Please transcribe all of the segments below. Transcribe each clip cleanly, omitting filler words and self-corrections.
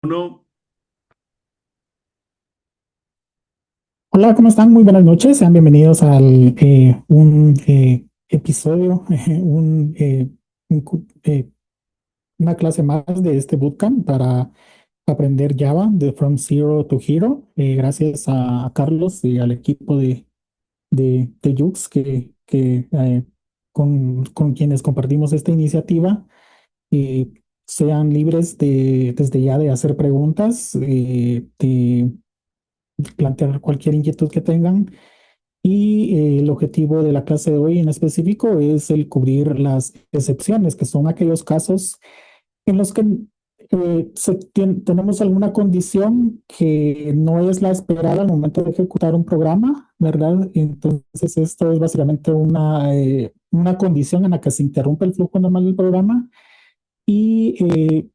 Uno, Hola, ¿cómo están? Muy buenas noches. Sean bienvenidos al un episodio, un cu- eh, una clase más de este bootcamp para aprender Java de From Zero to Hero. Gracias a Carlos y al equipo de Jux con quienes compartimos esta iniciativa. Eh, Sean libres desde ya de hacer preguntas, de plantear cualquier inquietud que tengan. Y el objetivo de la clase de hoy en específico es el cubrir las excepciones, que son aquellos casos en los que tenemos alguna condición que no es la esperada al momento de ejecutar un programa, ¿verdad? Entonces, esto es básicamente una condición en la que se interrumpe el flujo normal del programa. Y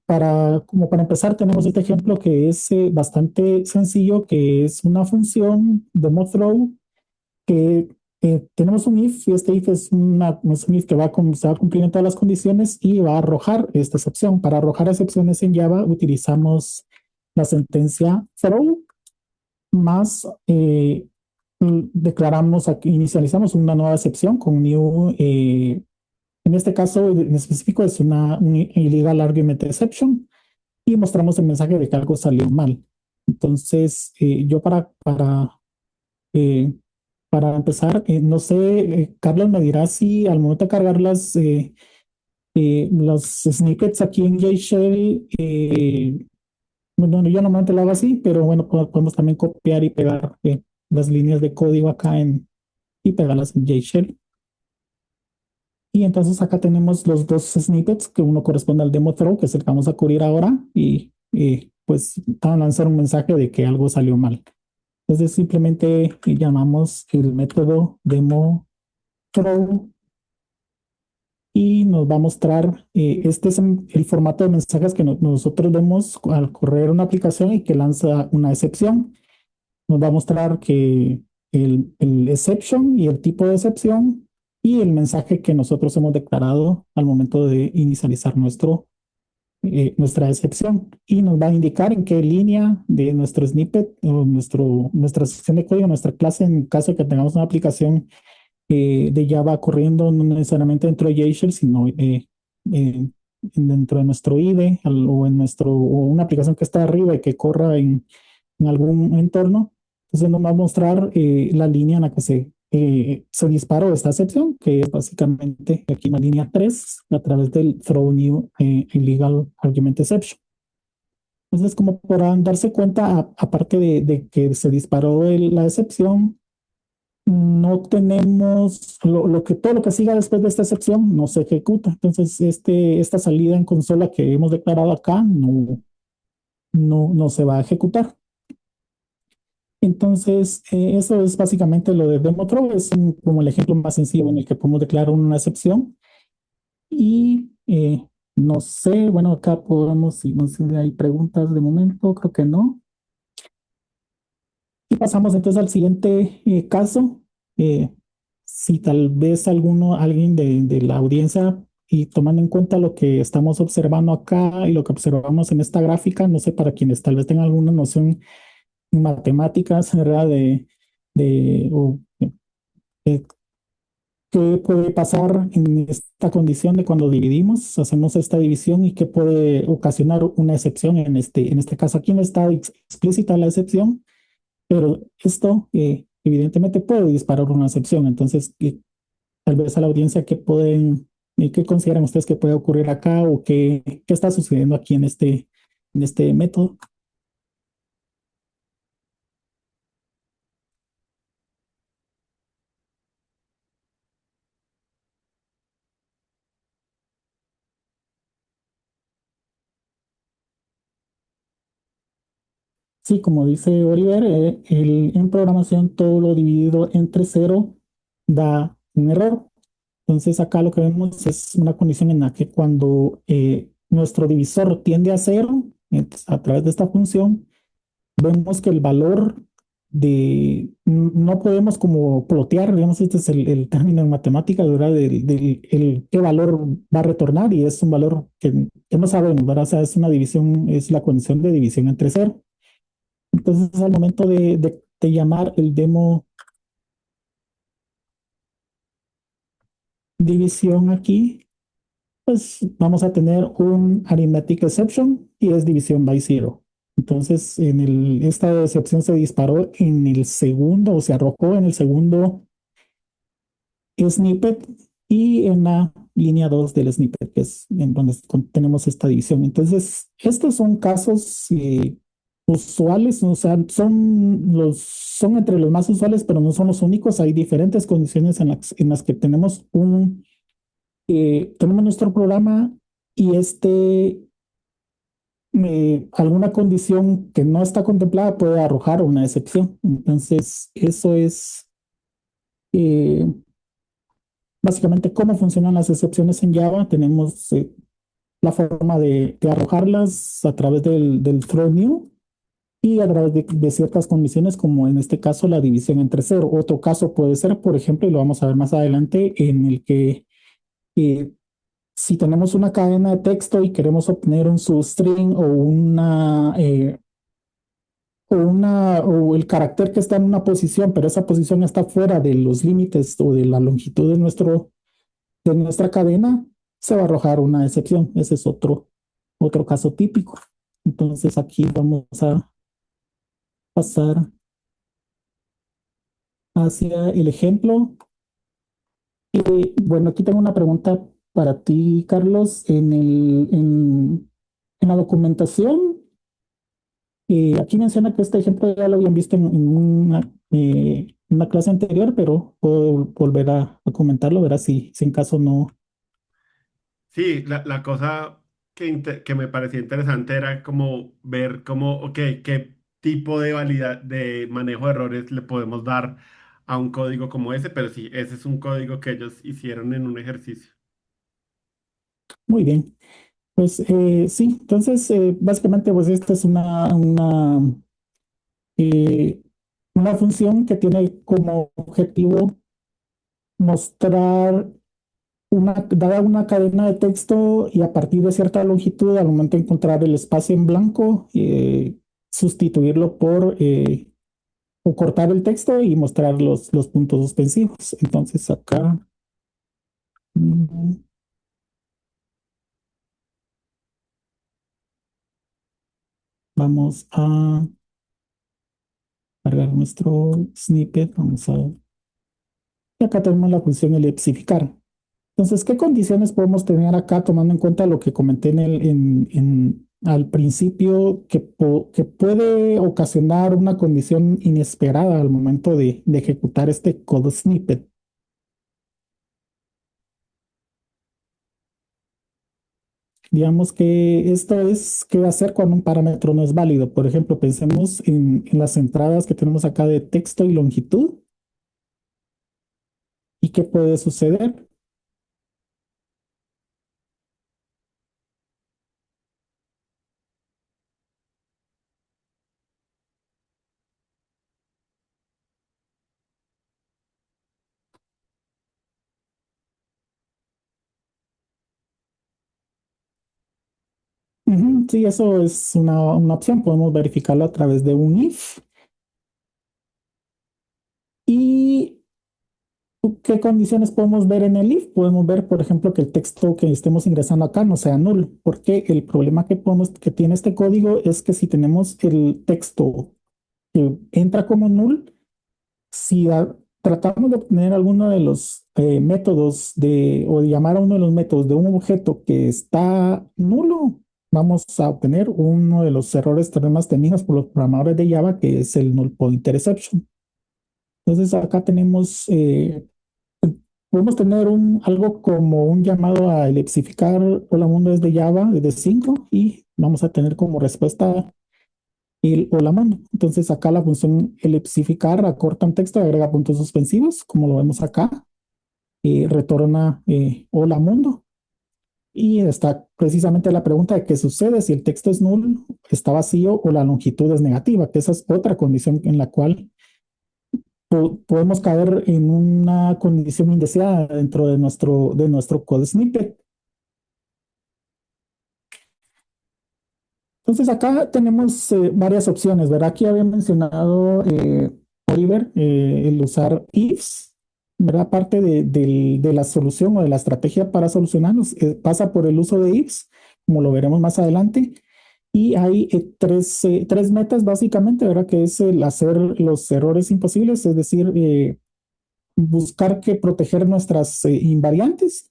como para empezar, tenemos este ejemplo que es bastante sencillo, que es una función de throw que tenemos un if y este if es un if que se va a cumplir en todas las condiciones y va a arrojar esta excepción. Para arrojar excepciones en Java utilizamos la sentencia throw más declaramos aquí, inicializamos una nueva excepción con new. En este caso en específico es un illegal argument exception y mostramos el mensaje de que algo salió mal. Entonces, yo eh, para empezar, no sé, Carlos me dirá si al momento de cargar los snippets aquí en JShell, bueno, yo normalmente lo hago así, pero bueno, podemos también copiar y pegar las líneas de código acá y pegarlas en JShell. Y entonces acá tenemos los dos snippets, que uno corresponde al demo throw, que es el que vamos a cubrir ahora, y pues van a lanzar un mensaje de que algo salió mal. Entonces simplemente llamamos el método demo throw y nos va a mostrar, este es el formato de mensajes que nosotros vemos al correr una aplicación y que lanza una excepción. Nos va a mostrar que el exception y el tipo de excepción y el mensaje que nosotros hemos declarado al momento de inicializar nuestra excepción. Y nos va a indicar en qué línea de nuestro snippet o nuestra sección de código, nuestra clase, en caso de que tengamos una aplicación de Java corriendo no necesariamente dentro de JShell, sino eh, dentro de nuestro IDE o una aplicación que está arriba y que corra en algún entorno. Entonces nos va a mostrar la línea en la que se disparó esta excepción, que es básicamente aquí en la línea 3 a través del throw new illegal argument exception. Entonces, como podrán darse cuenta, aparte de que se disparó la excepción, no tenemos todo lo que siga después de esta excepción no se ejecuta. Entonces, esta salida en consola que hemos declarado acá no se va a ejecutar. Entonces, eso es básicamente lo de DemoThrow, es como el ejemplo más sencillo en el que podemos declarar una excepción. Y no sé, bueno, acá podemos, si no sé si hay preguntas de momento, creo que no. Y pasamos entonces al siguiente caso. Eh, si tal vez alguien de la audiencia, y tomando en cuenta lo que estamos observando acá y lo que observamos en esta gráfica, no sé, para quienes tal vez tengan alguna noción en matemáticas, ¿verdad? De qué puede pasar en esta condición de cuando dividimos, hacemos esta división y qué puede ocasionar una excepción en este caso. Aquí no está explícita la excepción, pero esto evidentemente puede disparar una excepción. Entonces, tal vez a la audiencia qué consideran ustedes que puede ocurrir acá o qué está sucediendo aquí en este método. Sí, como dice Oliver, en programación todo lo dividido entre cero da un error. Entonces acá lo que vemos es una condición en la que cuando nuestro divisor tiende a cero, a través de esta función, vemos que el valor no podemos como plotear, digamos, este es el término en matemática, ¿verdad? Qué valor va a retornar y es un valor que no sabemos, ¿verdad? O sea, es una división, es la condición de división entre cero. Entonces, al momento de llamar el demo división aquí, pues vamos a tener un arithmetic exception y es división by zero. Entonces, esta excepción se disparó en el segundo, o se arrojó en el segundo snippet y en la línea 2 del snippet, que es en donde tenemos esta división. Entonces, estos son casos usuales, o sea, son entre los más usuales, pero no son los únicos. Hay diferentes condiciones en las que tenemos nuestro programa y alguna condición que no está contemplada puede arrojar una excepción. Entonces, eso es eh, básicamente cómo funcionan las excepciones en Java. Tenemos la forma de arrojarlas a través del throw new y a través de ciertas condiciones, como en este caso la división entre cero. Otro caso puede ser, por ejemplo, y lo vamos a ver más adelante, en el que eh, si tenemos una cadena de texto y queremos obtener un substring o el carácter que está en una posición, pero esa posición está fuera de los límites o de la longitud de nuestra cadena, se va a arrojar una excepción. Ese es otro caso típico. Entonces aquí vamos a pasar hacia el ejemplo. Bueno, aquí tengo una pregunta para ti, Carlos. En la documentación, aquí menciona que este ejemplo ya lo habían visto en una clase anterior, pero puedo volver a comentarlo, verás si en caso no. Sí, la cosa que me parecía interesante era como ver cómo, ok, qué tipo de de manejo de errores le podemos dar a un código como ese, pero sí, ese es un código que ellos hicieron en un ejercicio. Muy bien. Pues sí, entonces básicamente pues esta es eh, una función que tiene como objetivo mostrar dada una cadena de texto y a partir de cierta longitud, al momento de encontrar el espacio en blanco, sustituirlo o cortar el texto y mostrar los puntos suspensivos. Entonces acá mm, vamos a cargar nuestro snippet. Y acá tenemos la función elipsificar. Entonces, ¿qué condiciones podemos tener acá tomando en cuenta lo que comenté al principio que puede ocasionar una condición inesperada al momento de ejecutar este code snippet? Digamos que esto es qué hacer cuando un parámetro no es válido. Por ejemplo, pensemos en las entradas que tenemos acá de texto y longitud y qué puede suceder. Ujú, sí, eso es una opción. Podemos verificarlo a través de un if. Y ¿qué condiciones podemos ver en el if? Podemos ver, por ejemplo, que el texto que estemos ingresando acá no sea null, porque el problema que tiene este código es que si tenemos el texto que entra como null, si tratamos de obtener alguno de los métodos o de llamar a uno de los métodos de un objeto que está nulo, vamos a obtener uno de los errores más temidos por los programadores de Java, que es el null pointer exception. Entonces acá podemos tener algo como un llamado a elipsificar hola mundo desde Java, desde 5, y vamos a tener como respuesta el hola mundo. Entonces acá la función elipsificar acorta un texto, agrega puntos suspensivos, como lo vemos acá, y retorna hola mundo. Y está precisamente la pregunta de qué sucede si el texto es null, está vacío o la longitud es negativa, que esa es otra condición en la cual podemos caer en una condición indeseada dentro de nuestro code snippet. Entonces acá tenemos varias opciones, ¿verdad? Aquí había mencionado Oliver el usar ifs, ¿verdad? Parte de la solución o de la estrategia para solucionarlos pasa por el uso de ifs, como lo veremos más adelante. Y hay tres metas básicamente, ¿verdad? Que es el hacer los errores imposibles, es decir, buscar que proteger nuestras invariantes,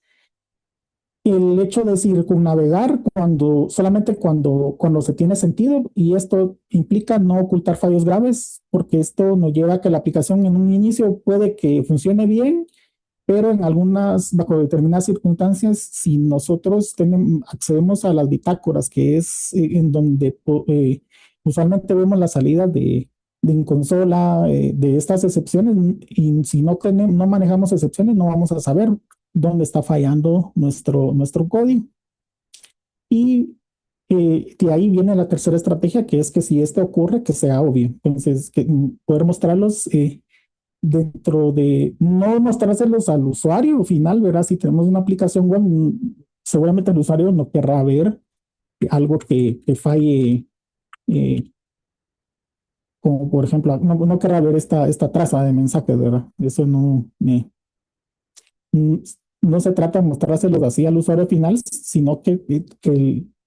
el hecho de circunnavegar solamente cuando se tiene sentido, y esto implica no ocultar fallos graves, porque esto nos lleva a que la aplicación en un inicio puede que funcione bien, pero en algunas, bajo determinadas circunstancias, si nosotros accedemos a las bitácoras, que es en donde usualmente vemos la salida de consola de estas excepciones, y si no manejamos excepciones, no vamos a saber dónde está fallando nuestro código. Y de ahí viene la tercera estrategia, que es que si esto ocurre, que sea obvio. Entonces, poder mostrarlos dentro de, no mostrárselos al usuario final, verás, si tenemos una aplicación web, seguramente el usuario no querrá ver algo que falle, eh, como por ejemplo, no querrá ver esta traza de mensajes, ¿verdad? Eso mm, no se trata de mostrárselos así al usuario final, sino que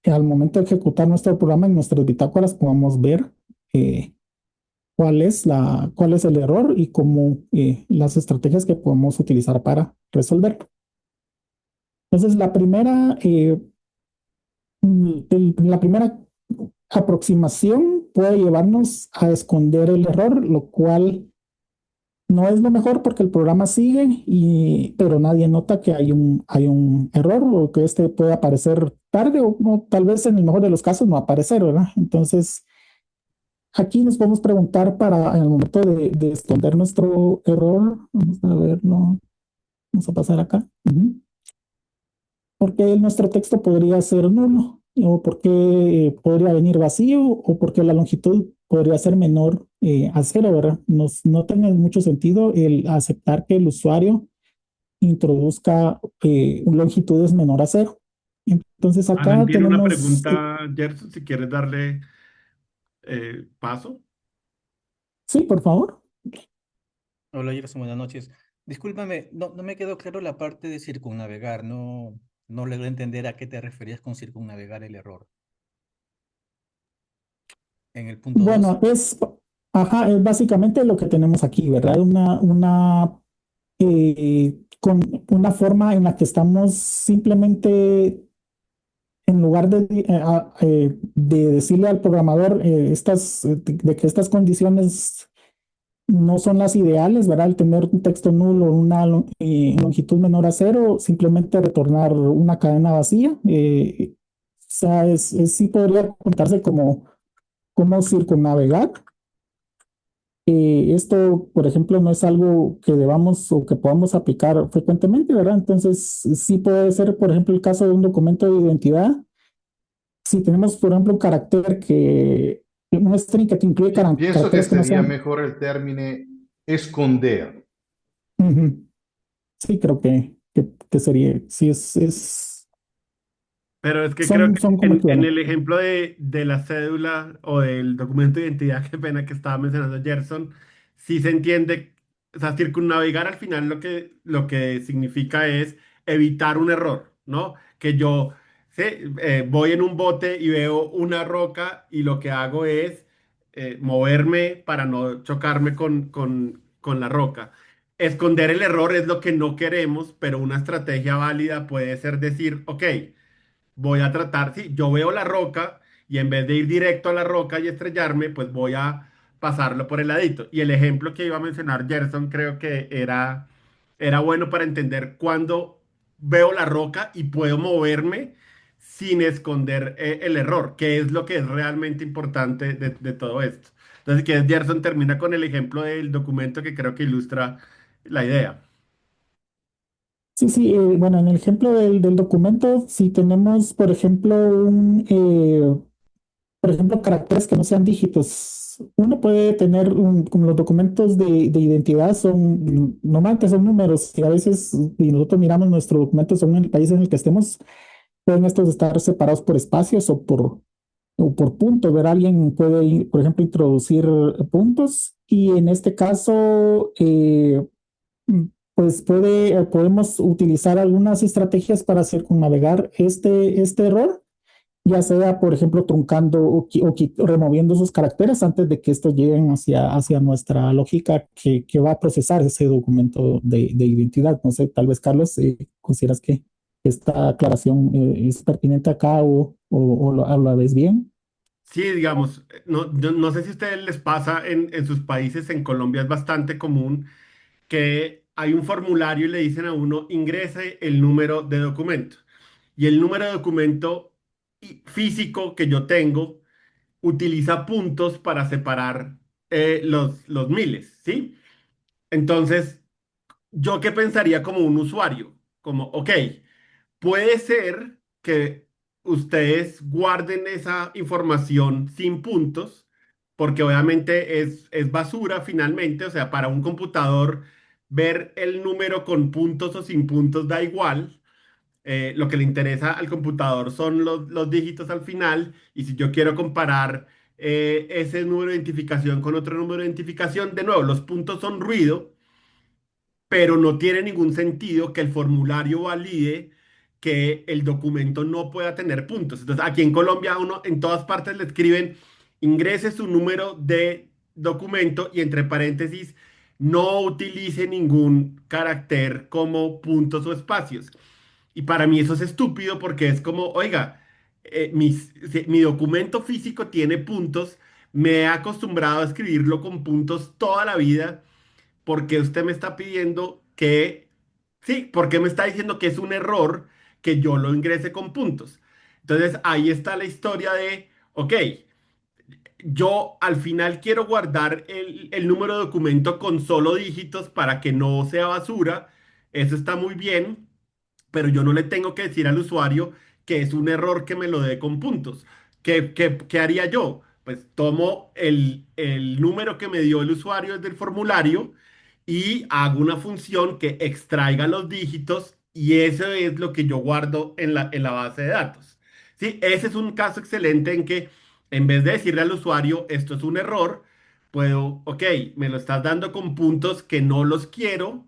al momento de ejecutar nuestro programa en nuestras bitácoras podamos ver eh, cuál es el error y cómo las estrategias que podemos utilizar para resolverlo. Entonces, la primera aproximación puede llevarnos a esconder el error, lo cual no es lo mejor porque el programa sigue, pero nadie nota que hay un error o que este puede aparecer tarde o no, tal vez en el mejor de los casos no aparecer, ¿verdad? Entonces, aquí nos podemos preguntar para en el momento de esconder nuestro error, vamos a ver, no, vamos a pasar acá. ¿Por qué nuestro texto podría ser nulo? ¿O por qué podría venir vacío? ¿O por qué la longitud podría ser menor a cero, ¿verdad? No tiene mucho sentido el aceptar que el usuario introduzca longitudes menor a cero. Entonces Alan acá tiene una tenemos, pregunta, Gerson, si quieres darle paso. sí, por favor. Hola, Gerson, buenas noches. Discúlpame, no me quedó claro la parte de circunnavegar, no logré entender a qué te referías con circunnavegar el error. En el punto 2. Bueno, ajá, es básicamente lo que tenemos aquí, ¿verdad? Con una forma en la que estamos simplemente, en lugar de decirle al programador de que estas condiciones no son las ideales, ¿verdad? El tener un texto nulo, una longitud menor a cero, simplemente retornar una cadena vacía. O sea, sí podría contarse como circunnavegar. Esto, por ejemplo, no es algo que debamos o que podamos aplicar frecuentemente, ¿verdad? Entonces, sí puede ser, por ejemplo, el caso de un documento de identidad. Si tenemos, por ejemplo, un string que incluye Pienso que caracteres que no sería sean. mejor el término esconder. Ujú. Sí, creo que sería, sí, Pero es que creo que son como en el equivalentes. ejemplo de la cédula o del documento de identidad, qué pena que estaba mencionando Gerson, sí se entiende, o sea, circunnavegar al final lo que significa es evitar un error, ¿no? Que yo sí, voy en un bote y veo una roca y lo que hago es moverme para no chocarme con la roca. Esconder el error es lo que no queremos, pero una estrategia válida puede ser decir, ok, voy a tratar, sí, yo veo la roca y en vez de ir directo a la roca y estrellarme, pues voy a pasarlo por el ladito. Y el ejemplo que iba a mencionar Gerson creo que era bueno para entender cuando veo la roca y puedo moverme sin esconder el error, que es lo que es realmente importante de todo esto. Entonces, que Gerson termina con el ejemplo del documento que creo que ilustra la idea. Sí, sí, bueno, en el ejemplo del documento, si tenemos, por ejemplo, por ejemplo, caracteres que no sean dígitos. Uno puede tener, como los documentos de identidad son, normalmente son números, y a veces, y nosotros miramos nuestros documentos según el país en el que estemos, pueden estos estar separados por espacios o por puntos. Ver, alguien puede, por ejemplo, introducir puntos y en este caso, mm, pues podemos utilizar algunas estrategias para circunnavegar este error, ya sea, por ejemplo, truncando o removiendo esos caracteres antes de que estos lleguen hacia nuestra lógica que va a procesar ese documento de identidad. No sé, tal vez, Carlos, ¿consideras que esta aclaración es pertinente acá o la ves bien? Sí, digamos, no, yo no sé si a ustedes les pasa en sus países, en Colombia es bastante común que hay un formulario y le dicen a uno, ingrese el número de documento. Y el número de documento físico que yo tengo utiliza puntos para separar los miles, ¿sí? Entonces, ¿yo qué pensaría como un usuario? Como, ok, puede ser que ustedes guarden esa información sin puntos, porque obviamente es basura finalmente, o sea, para un computador ver el número con puntos o sin puntos da igual. Lo que le interesa al computador son los dígitos al final, y si yo quiero comparar ese número de identificación con otro número de identificación, de nuevo, los puntos son ruido, pero no tiene ningún sentido que el formulario valide que el documento no pueda tener puntos. Entonces, aquí en Colombia, uno en todas partes le escriben, ingrese su número de documento y entre paréntesis, no utilice ningún carácter como puntos o espacios. Y para mí eso es estúpido porque es como, oiga, mi documento físico tiene puntos, me he acostumbrado a escribirlo con puntos toda la vida, porque usted me está pidiendo que, sí, porque me está diciendo que es un error que yo lo ingrese con puntos. Entonces ahí está la historia de, ok, yo al final quiero guardar el número de documento con solo dígitos para que no sea basura. Eso está muy bien, pero yo no le tengo que decir al usuario que es un error que me lo dé con puntos. ¿Qué haría yo? Pues tomo el número que me dio el usuario desde el formulario y hago una función que extraiga los dígitos, y eso es lo que yo guardo en la base de datos. Sí, ese es un caso excelente en que en vez de decirle al usuario esto es un error, puedo, ok, me lo estás dando con puntos que no los quiero,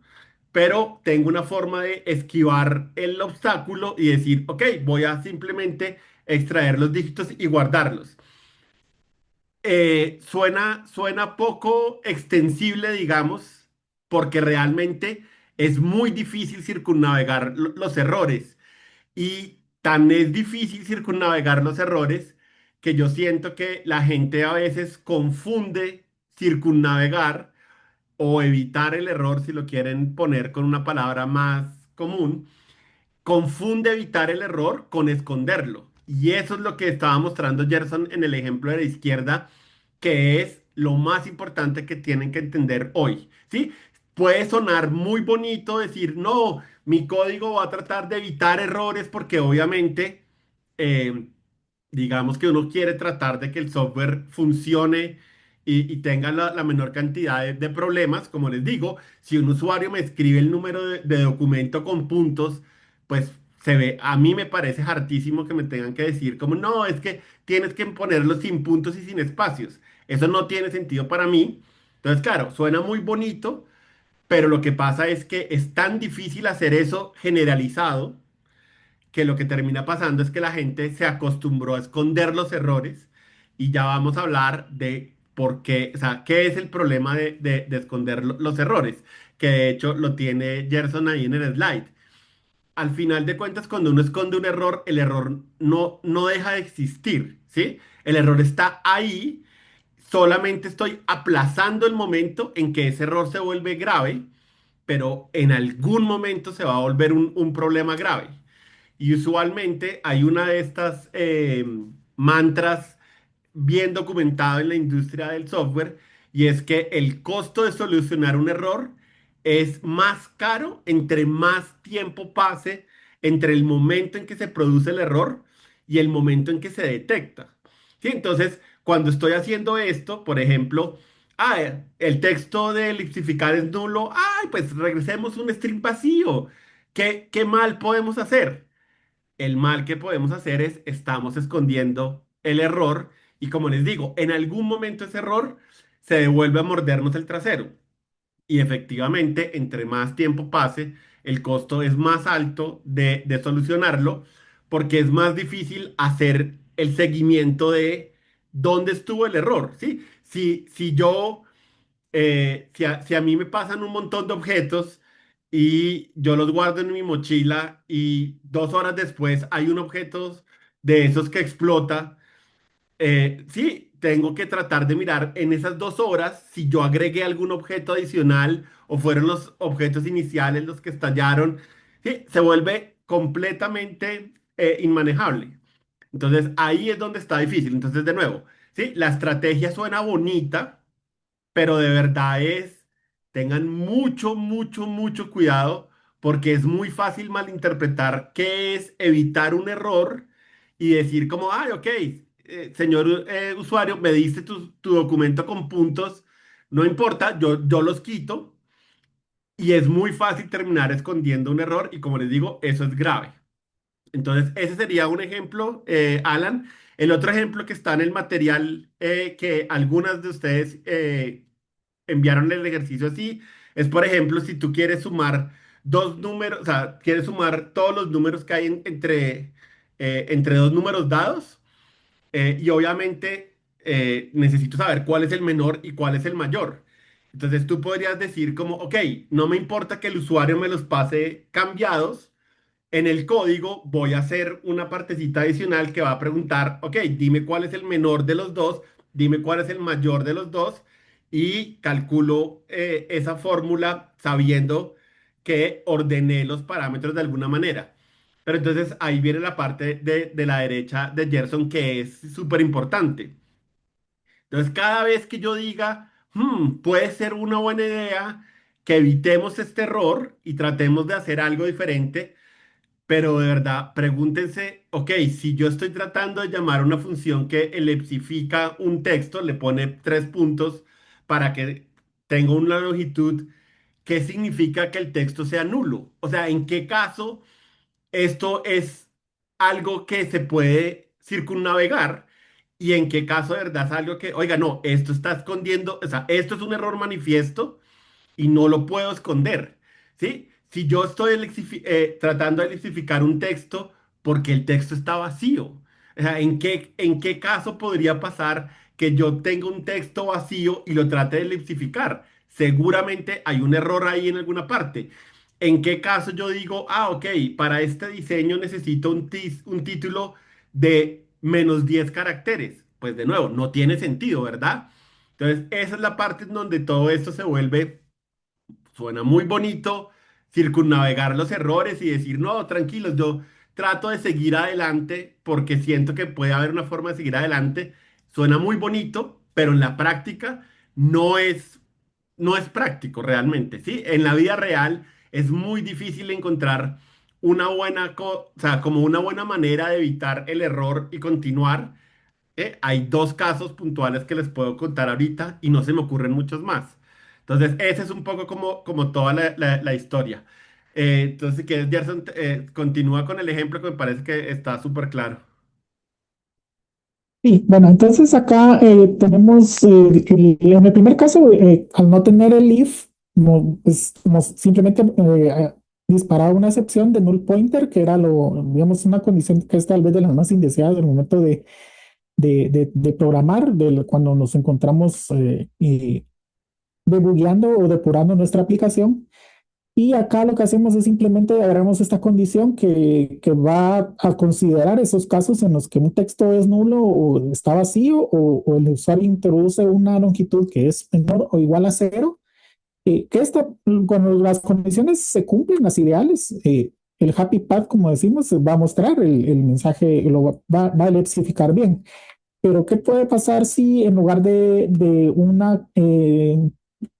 pero tengo una forma de esquivar el obstáculo y decir, ok, voy a simplemente extraer los dígitos y guardarlos. Suena poco extensible, digamos, porque realmente es muy difícil circunnavegar los errores. Y tan es difícil circunnavegar los errores que yo siento que la gente a veces confunde circunnavegar o evitar el error, si lo quieren poner con una palabra más común, confunde evitar el error con esconderlo. Y eso es lo que estaba mostrando Gerson en el ejemplo de la izquierda, que es lo más importante que tienen que entender hoy, ¿sí? Puede sonar muy bonito decir, no, mi código va a tratar de evitar errores porque obviamente, eh, digamos que uno quiere tratar de que el software funcione y tenga la menor cantidad de problemas. Como les digo, si un usuario me escribe el número de documento con puntos, pues se ve, a mí me parece hartísimo que me tengan que decir como, no, es que tienes que ponerlo sin puntos y sin espacios. Eso no tiene sentido para mí. Entonces, claro, suena muy bonito, pero lo que pasa es que es tan difícil hacer eso generalizado que lo que termina pasando es que la gente se acostumbró a esconder los errores, y ya vamos a hablar de por qué, o sea, qué es el problema de esconder los errores, que de hecho lo tiene Gerson ahí en el slide. Al final de cuentas, cuando uno esconde un error, el error no deja de existir, ¿sí? El error está ahí, solamente estoy aplazando el momento en que ese error se vuelve grave, pero en algún momento se va a volver un problema grave. Y usualmente hay una de estas mantras bien documentado en la industria del software, y es que el costo de solucionar un error es más caro entre más tiempo pase entre el momento en que se produce el error y el momento en que se detecta. ¿Sí? Entonces, cuando estoy haciendo esto, por ejemplo, el texto de elipsificar es nulo, ay, pues regresemos un string vacío. ¿Qué mal podemos hacer? El mal que podemos hacer es estamos escondiendo el error y como les digo, en algún momento ese error se devuelve a mordernos el trasero. Y efectivamente, entre más tiempo pase, el costo es más alto de solucionarlo porque es más difícil hacer el seguimiento de dónde estuvo el error, ¿sí? Si yo, si a mí me pasan un montón de objetos y yo los guardo en mi mochila y 2 horas después hay un objeto de esos que explota, sí, tengo que tratar de mirar en esas 2 horas si yo agregué algún objeto adicional o fueron los objetos iniciales los que estallaron. Sí, se vuelve completamente inmanejable. Entonces ahí es donde está difícil. Entonces, de nuevo, sí, la estrategia suena bonita, pero de verdad tengan mucho, mucho, mucho cuidado porque es muy fácil malinterpretar qué es evitar un error y decir como, ay, ok, señor usuario, me diste tu documento con puntos, no importa, yo los quito y es muy fácil terminar escondiendo un error y como les digo, eso es grave. Entonces, ese sería un ejemplo, Alan. El otro ejemplo que está en el material que algunas de ustedes enviaron el ejercicio así. Es, por ejemplo, si tú quieres sumar dos números, o sea, quieres sumar todos los números que hay entre dos números dados, y obviamente necesito saber cuál es el menor y cuál es el mayor. Entonces tú podrías decir como, ok, no me importa que el usuario me los pase cambiados, en el código voy a hacer una partecita adicional que va a preguntar, ok, dime cuál es el menor de los dos, dime cuál es el mayor de los dos y calculo esa fórmula sabiendo que ordené los parámetros de alguna manera. Pero entonces ahí viene la parte de la derecha de Gerson que es súper importante. Entonces cada vez que yo diga, puede ser una buena idea que evitemos este error y tratemos de hacer algo diferente, pero de verdad, pregúntense, ok, si yo estoy tratando de llamar a una función que elipsifica un texto, le pone 3 puntos para que tenga una longitud, ¿qué significa que el texto sea nulo? O sea, ¿en qué caso esto es algo que se puede circunnavegar? ¿Y en qué caso de verdad es algo que, oiga, no, esto está escondiendo, o sea, esto es un error manifiesto y no lo puedo esconder, ¿sí? Si yo estoy tratando de lexificar un texto porque el texto está vacío, o sea, ¿en qué caso podría pasar que yo tenga un texto vacío y lo trate de lexificar? Seguramente hay un error ahí en alguna parte. ¿En qué caso yo digo, ok, para este diseño necesito un título de -10 caracteres? Pues de nuevo, no tiene sentido, ¿verdad? Entonces, esa es la parte en donde todo esto se vuelve. Suena muy bonito circunnavegar los errores y decir, no, tranquilos, yo trato de seguir adelante porque siento que puede haber una forma de seguir adelante. Suena muy bonito, pero en la práctica no es, no es práctico realmente, ¿sí? En la vida real es muy difícil encontrar o sea, como una buena manera de evitar el error y continuar. Hay dos casos puntuales que les puedo contar ahorita y no se me ocurren muchos más. Entonces, ese es un poco como toda la historia. Entonces, si quieres, Gerson, continúa con el ejemplo que me parece que está súper claro. Sí, bueno, entonces acá tenemos, en el primer caso, al no tener el if, pues, como simplemente disparaba una excepción de null pointer, que era digamos, una condición que es tal vez de las más indeseadas del momento de programar, cuando nos encontramos debugueando o depurando nuestra aplicación. Y acá lo que hacemos es simplemente agarramos esta condición que va a considerar esos casos en los que un texto es nulo o está vacío o el usuario introduce una longitud que es menor o igual a cero. Cuando las condiciones se cumplen, las ideales, el happy path, como decimos, va a mostrar el mensaje, va a electrificar bien. Pero ¿qué puede pasar si en lugar de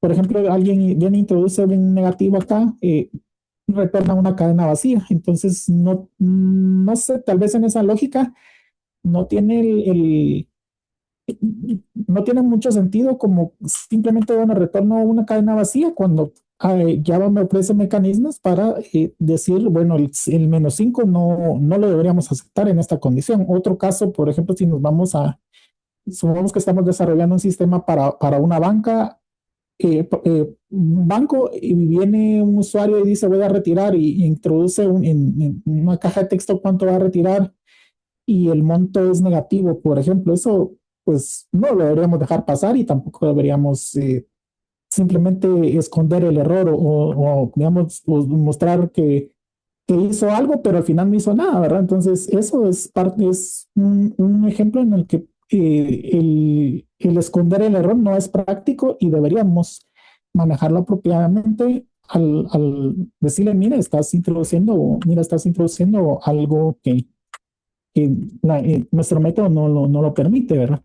por ejemplo, alguien viene e introduce un negativo acá, retorna una cadena vacía? Entonces, no sé, tal vez en esa lógica no tiene no tiene mucho sentido como simplemente, bueno, retorno una cadena vacía cuando Java me ofrece mecanismos para decir, bueno, el -5 no lo deberíamos aceptar en esta condición. Otro caso, por ejemplo, si nos vamos a, supongamos que estamos desarrollando un sistema para una banca, un banco, y viene un usuario y dice voy a retirar y introduce en una caja de texto cuánto va a retirar y el monto es negativo, por ejemplo, eso pues no lo deberíamos dejar pasar y tampoco deberíamos simplemente esconder el error o, digamos, mostrar que hizo algo, pero al final no hizo nada, ¿verdad? Entonces, eso es parte, es un ejemplo en el que el esconder el error no es práctico y deberíamos manejarlo apropiadamente al decirle, mira, estás introduciendo algo que nuestro método no lo permite, ¿verdad?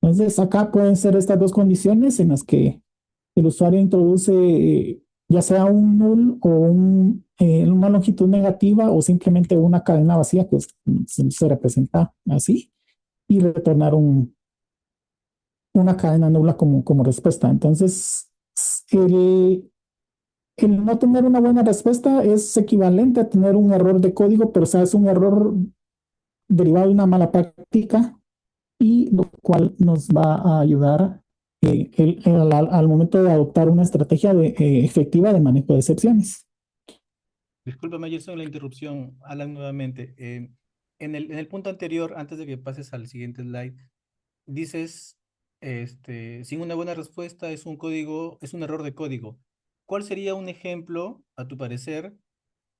Entonces, acá pueden ser estas dos condiciones en las que el usuario introduce ya sea un null o una longitud negativa o simplemente una cadena vacía que se representa así y retornar una cadena nula como respuesta. Entonces, el, el no tener una buena respuesta es equivalente a tener un error de código, pero o sea, es un error derivado de una mala práctica y lo cual nos va a ayudar al momento de adoptar una estrategia efectiva de manejo de excepciones. Discúlpame, Jason, la interrupción. Alan, nuevamente. En el punto anterior, antes de que pases al siguiente slide, dices, sin una buena respuesta es un código, es un error de código. ¿Cuál sería un ejemplo, a tu parecer,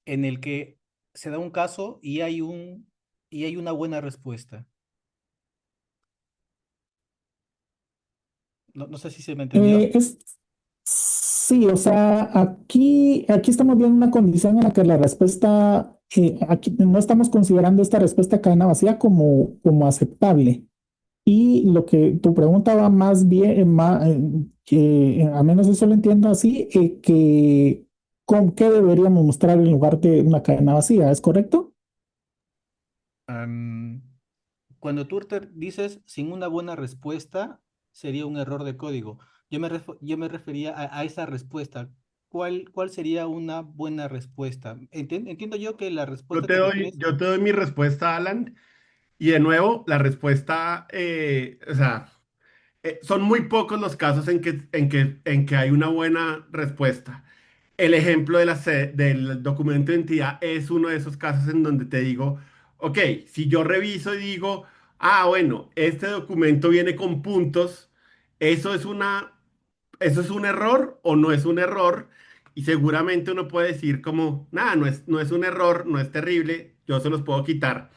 en el que se da un caso y hay una buena respuesta? No, no sé si se me entendió. Es, sí, o sea, aquí estamos viendo una condición en la que la respuesta, aquí no estamos considerando esta respuesta cadena vacía como aceptable. Y lo que tu pregunta va más bien, que a menos eso lo entiendo así, que con qué deberíamos mostrar en lugar de una cadena vacía, ¿es correcto? Am, Cuando tú dices sin una buena respuesta, sería un error de código. Yo me refería a esa respuesta. ¿Cuál sería una buena respuesta? Entiendo yo que la respuesta te refieres. Yo te doy mi respuesta, Alan, y de nuevo, la respuesta, o sea, son muy pocos los casos en que hay una buena respuesta. El ejemplo del documento de identidad es uno de esos casos en donde te digo, ok, si yo reviso y digo, ah, bueno, este documento viene con puntos, eso es eso es un error o no es un error, y seguramente uno puede decir como, nada, no es un error, no es terrible, yo se los puedo quitar.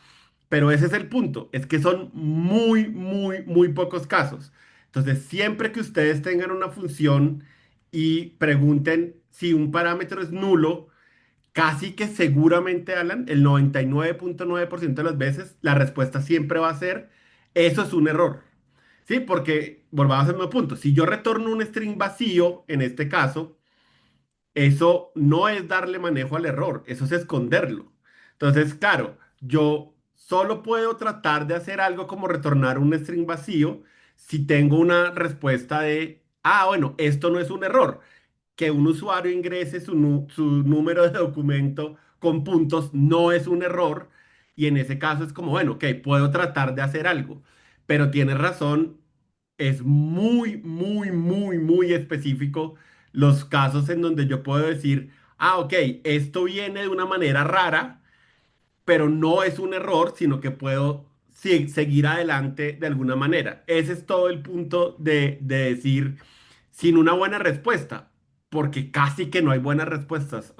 Pero ese es el punto, es que son muy pocos casos. Entonces, siempre que ustedes tengan una función y pregunten si un parámetro es nulo, casi que seguramente, Alan, el 99.9% de las veces, la respuesta siempre va a ser, eso es un error. ¿Sí? Porque, volvamos al mismo punto, si yo retorno un string vacío, en este caso, eso no es darle manejo al error, eso es esconderlo. Entonces, claro, yo solo puedo tratar de hacer algo como retornar un string vacío si tengo una respuesta de, ah, bueno, esto no es un error. Que un usuario ingrese su número de documento con puntos no es un error. Y en ese caso es como, bueno, ok, puedo tratar de hacer algo. Pero tienes razón, es muy específico los casos en donde yo puedo decir, ah, ok, esto viene de una manera rara, pero no es un error, sino que puedo seguir adelante de alguna manera. Ese es todo el punto de decir sin una buena respuesta, porque casi que no hay buenas respuestas,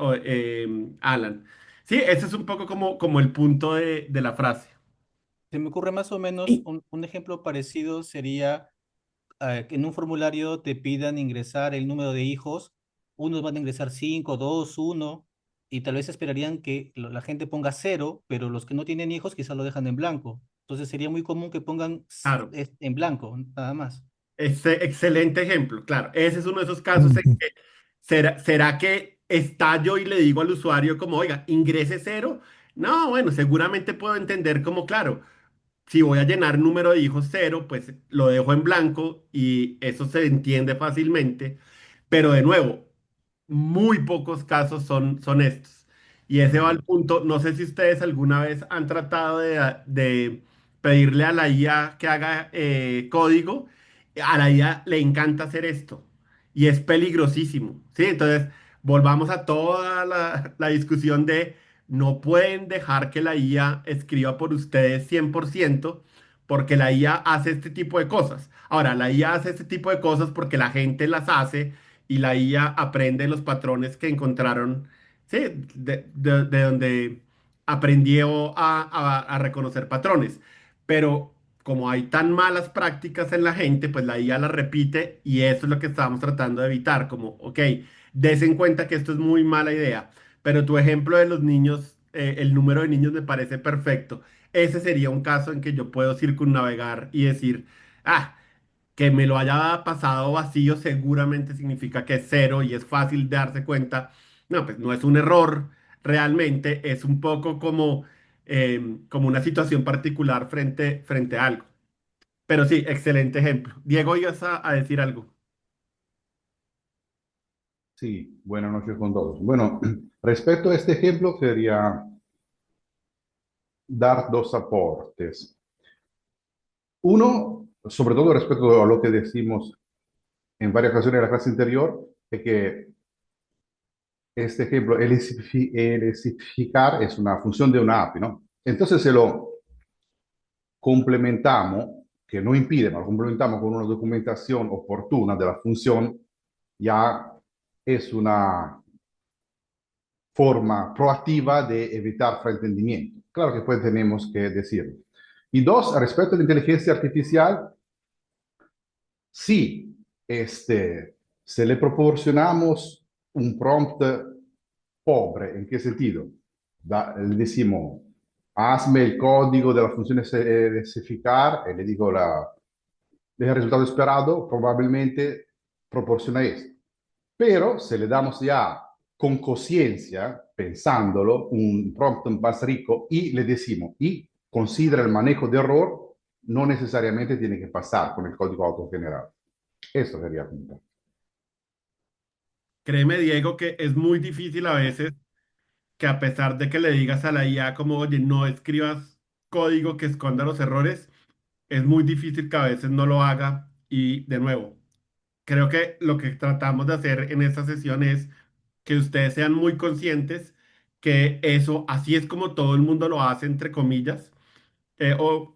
Alan. Sí, ese es un poco como el punto de la frase. Se me ocurre más o menos Y, un ejemplo parecido sería que en un formulario te pidan ingresar el número de hijos. Unos van a ingresar 5, 2, 1, y tal vez esperarían que la gente ponga cero, pero los que no tienen hijos quizás lo dejan en blanco. Entonces sería muy común que pongan Claro. en blanco, nada más. Excelente ejemplo, claro. Ese es uno de esos casos en ujú. que será que estallo y le digo al usuario como, oiga, ingrese cero. No, bueno, seguramente puedo entender como, claro. si voy a llenar número de hijos cero, pues lo dejo en blanco y eso se entiende fácilmente. Pero de nuevo, muy pocos casos son estos. Y ese va al punto, no sé si ustedes alguna vez han tratado de pedirle a la IA que haga código. A la IA le encanta hacer esto y es peligrosísimo, ¿sí? Entonces, volvamos a toda la discusión de no pueden dejar que la IA escriba por ustedes 100% porque la IA hace este tipo de cosas. Ahora, la IA hace este tipo de cosas porque la gente las hace y la IA aprende los patrones que encontraron, ¿sí? De donde aprendió a reconocer patrones. Pero como hay tan malas prácticas en la gente, pues la IA las repite y eso es lo que estábamos tratando de evitar, como, ok, des en cuenta que esto es muy mala idea, pero tu ejemplo de los niños, el número de niños me parece perfecto. Ese sería un caso en que yo puedo circunnavegar y decir, ah, que me lo haya pasado vacío seguramente significa que es cero y es fácil darse cuenta. No, pues no es un error realmente, es un poco como, como una situación particular frente a algo. Pero sí, excelente ejemplo. Diego, ibas a decir algo. Sí, buenas noches con todos. Bueno, respecto a este ejemplo, quería dar dos aportes. Uno, sobre todo respecto a lo que decimos en varias ocasiones en la clase anterior, es que este ejemplo, elicificar, es una función de una API, ¿no? Entonces, se lo complementamos, que no impide, ma lo complementamos con una documentación oportuna de la función, ya es una forma proactiva de evitar fraentendimiento. Claro que pues tenemos que decirlo. Y dos, respecto a la inteligencia artificial, sí, se le proporcionamos un prompt pobre, ¿en qué sentido? Le decimos, hazme el código de la función especificar, y le digo el resultado esperado, probablemente proporciona esto. Pero se le damos ya con conciencia, pensándolo, un prompt más rico y le decimos, y considera el manejo de error, no necesariamente tiene que pasar con el código autogenerado. Eso quería apuntar. Créeme, Diego, que es muy difícil a veces que a pesar de que le digas a la IA como, oye, no escribas código que esconda los errores, es muy difícil que a veces no lo haga. Y de nuevo, creo que lo que tratamos de hacer en esta sesión es que ustedes sean muy conscientes que eso, así es como todo el mundo lo hace, entre comillas, o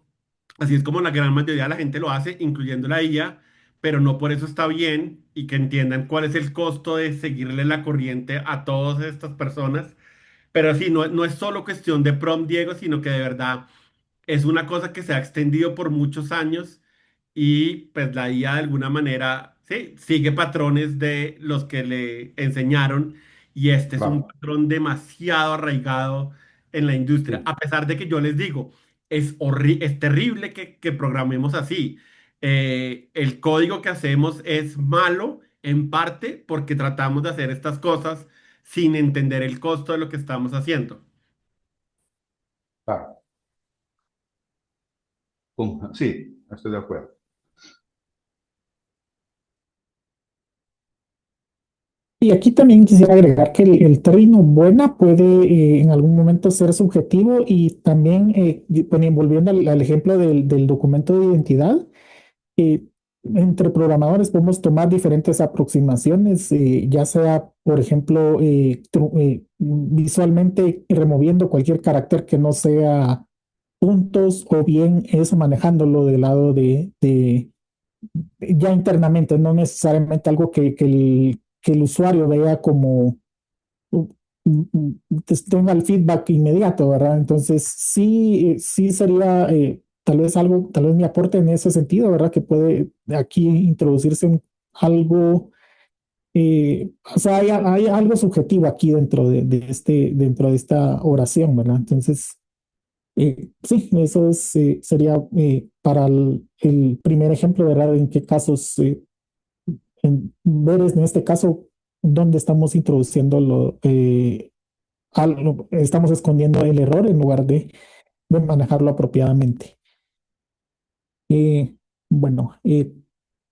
así es como la gran mayoría de la gente lo hace, incluyendo la IA, pero no por eso está bien y que entiendan cuál es el costo de seguirle la corriente a todas estas personas. Pero sí, no es solo cuestión de prom, Diego, sino que de verdad es una cosa que se ha extendido por muchos años y pues la IA de alguna manera, sí, sigue patrones de los que le enseñaron y este es un Bravo. patrón demasiado arraigado en la industria, a Sí, pesar de que yo les digo, es terrible que programemos así. El código que hacemos es malo en parte porque tratamos de hacer estas cosas sin entender el costo de lo que estamos haciendo. claro. Sí, estoy de acuerdo. Y aquí también quisiera agregar que el término buena puede en algún momento ser subjetivo y también, volviendo al ejemplo del documento de identidad, eh, entre programadores podemos tomar diferentes aproximaciones, ya sea, por ejemplo, visualmente removiendo cualquier carácter que no sea puntos o bien eso manejándolo del lado de ya internamente, no necesariamente algo que el usuario vea como tenga el feedback inmediato, ¿verdad? Entonces, sí, sí sería tal vez algo, tal vez mi aporte en ese sentido, ¿verdad? Que puede aquí introducirse algo, o sea, hay algo subjetivo aquí dentro de esta oración, ¿verdad? Entonces, sí, eso es, sería para el primer ejemplo, ¿verdad? En qué casos, ver en este caso dónde estamos introduciendo estamos escondiendo el error en lugar de manejarlo apropiadamente. Eh, bueno,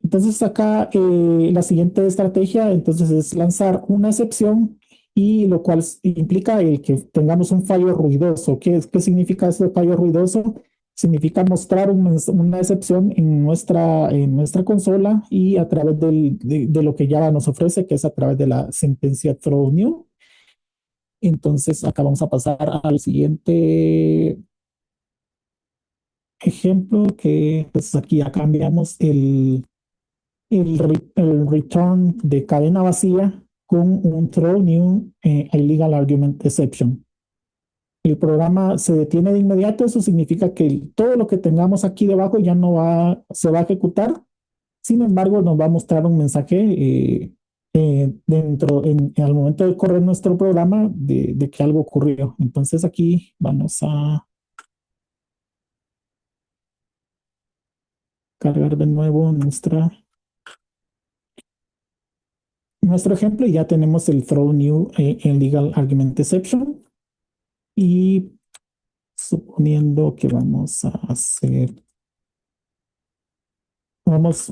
entonces acá la siguiente estrategia entonces es lanzar una excepción y lo cual implica el que tengamos un fallo ruidoso. ¿Qué significa este fallo ruidoso? Significa mostrar una excepción en nuestra consola y a través de lo que Java nos ofrece, que es a través de la sentencia throw new. Entonces acá vamos a pasar al siguiente ejemplo, que pues aquí ya cambiamos el return de cadena vacía con un throw new illegal argument exception. El programa se detiene de inmediato, eso significa que todo lo que tengamos aquí debajo ya no se va a ejecutar. Sin embargo, nos va a mostrar un mensaje al momento de correr nuestro programa de que algo ocurrió. Entonces aquí vamos a cargar de nuevo nuestro ejemplo y ya tenemos el throw new en legal argument exception. Y suponiendo que vamos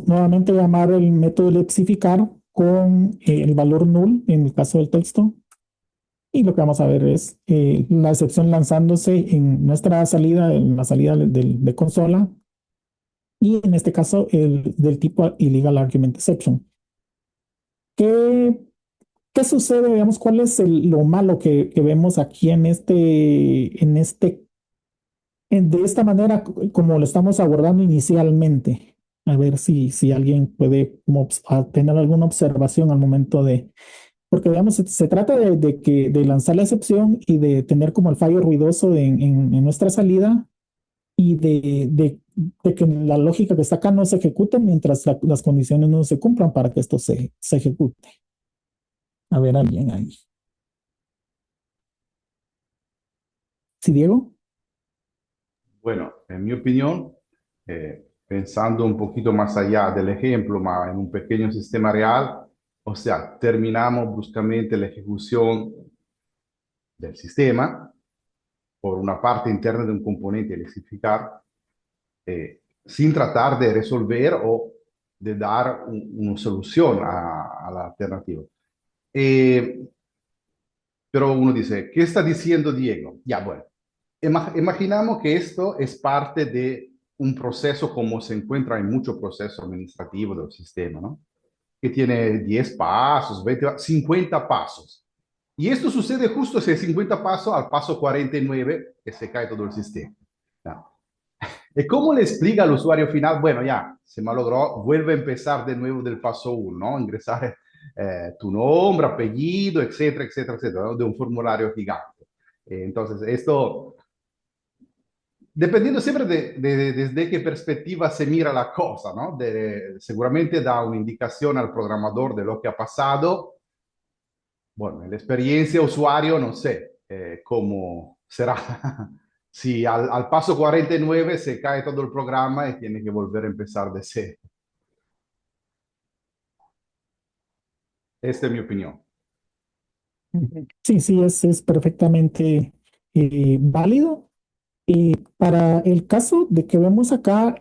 nuevamente a llamar el método lepsificar con el valor null en el caso del texto. Y lo que vamos a ver es la excepción lanzándose en nuestra salida, en la salida de consola. Y en este caso, del tipo illegal argument exception. ¿Qué, qué sucede? Digamos, ¿cuál es lo malo que vemos aquí de esta manera, como lo estamos abordando inicialmente? A ver si alguien puede tener alguna observación al momento porque digamos, se trata de lanzar la excepción y de tener como el fallo ruidoso en nuestra salida y de que la lógica que está acá no se ejecute mientras las condiciones no se cumplan para que esto se ejecute. A ver, alguien ahí. ¿Sí, Diego? Bueno, en mi opinión, pensando un poquito más allá del ejemplo, más en un pequeño sistema real, o sea, terminamos bruscamente la ejecución del sistema por una parte interna de un componente a lexificar, sin tratar de resolver o de dar una solución a la alternativa. Eh, pero uno dice, ¿qué está diciendo Diego? Ya, bueno, imaginamos que esto es parte de un proceso como se encuentra en muchos procesos administrativos del sistema, ¿no? Que tiene 10 pasos, 20, 50 pasos. Y esto sucede justo ese 50 pasos al paso 49 que se cae todo el sistema. ¿No? ¿Y cómo le explica al usuario final? Bueno, ya, se malogró, vuelve a empezar de nuevo del paso 1, ¿no? Ingresar tu nombre, apellido, etcétera, etcétera, etcétera, ¿no? De un formulario gigante. Entonces, esto, dependiendo siempre desde qué perspectiva se mira la cosa, ¿no? Seguramente da una indicación al programador de lo que ha pasado. Bueno, en la experiencia usuario no sé cómo será. Si al paso 49 se cae todo el programa y tiene que volver a empezar de cero. Esta es mi opinión. Sí, sí, es perfectamente válido. Para el caso de que vemos acá,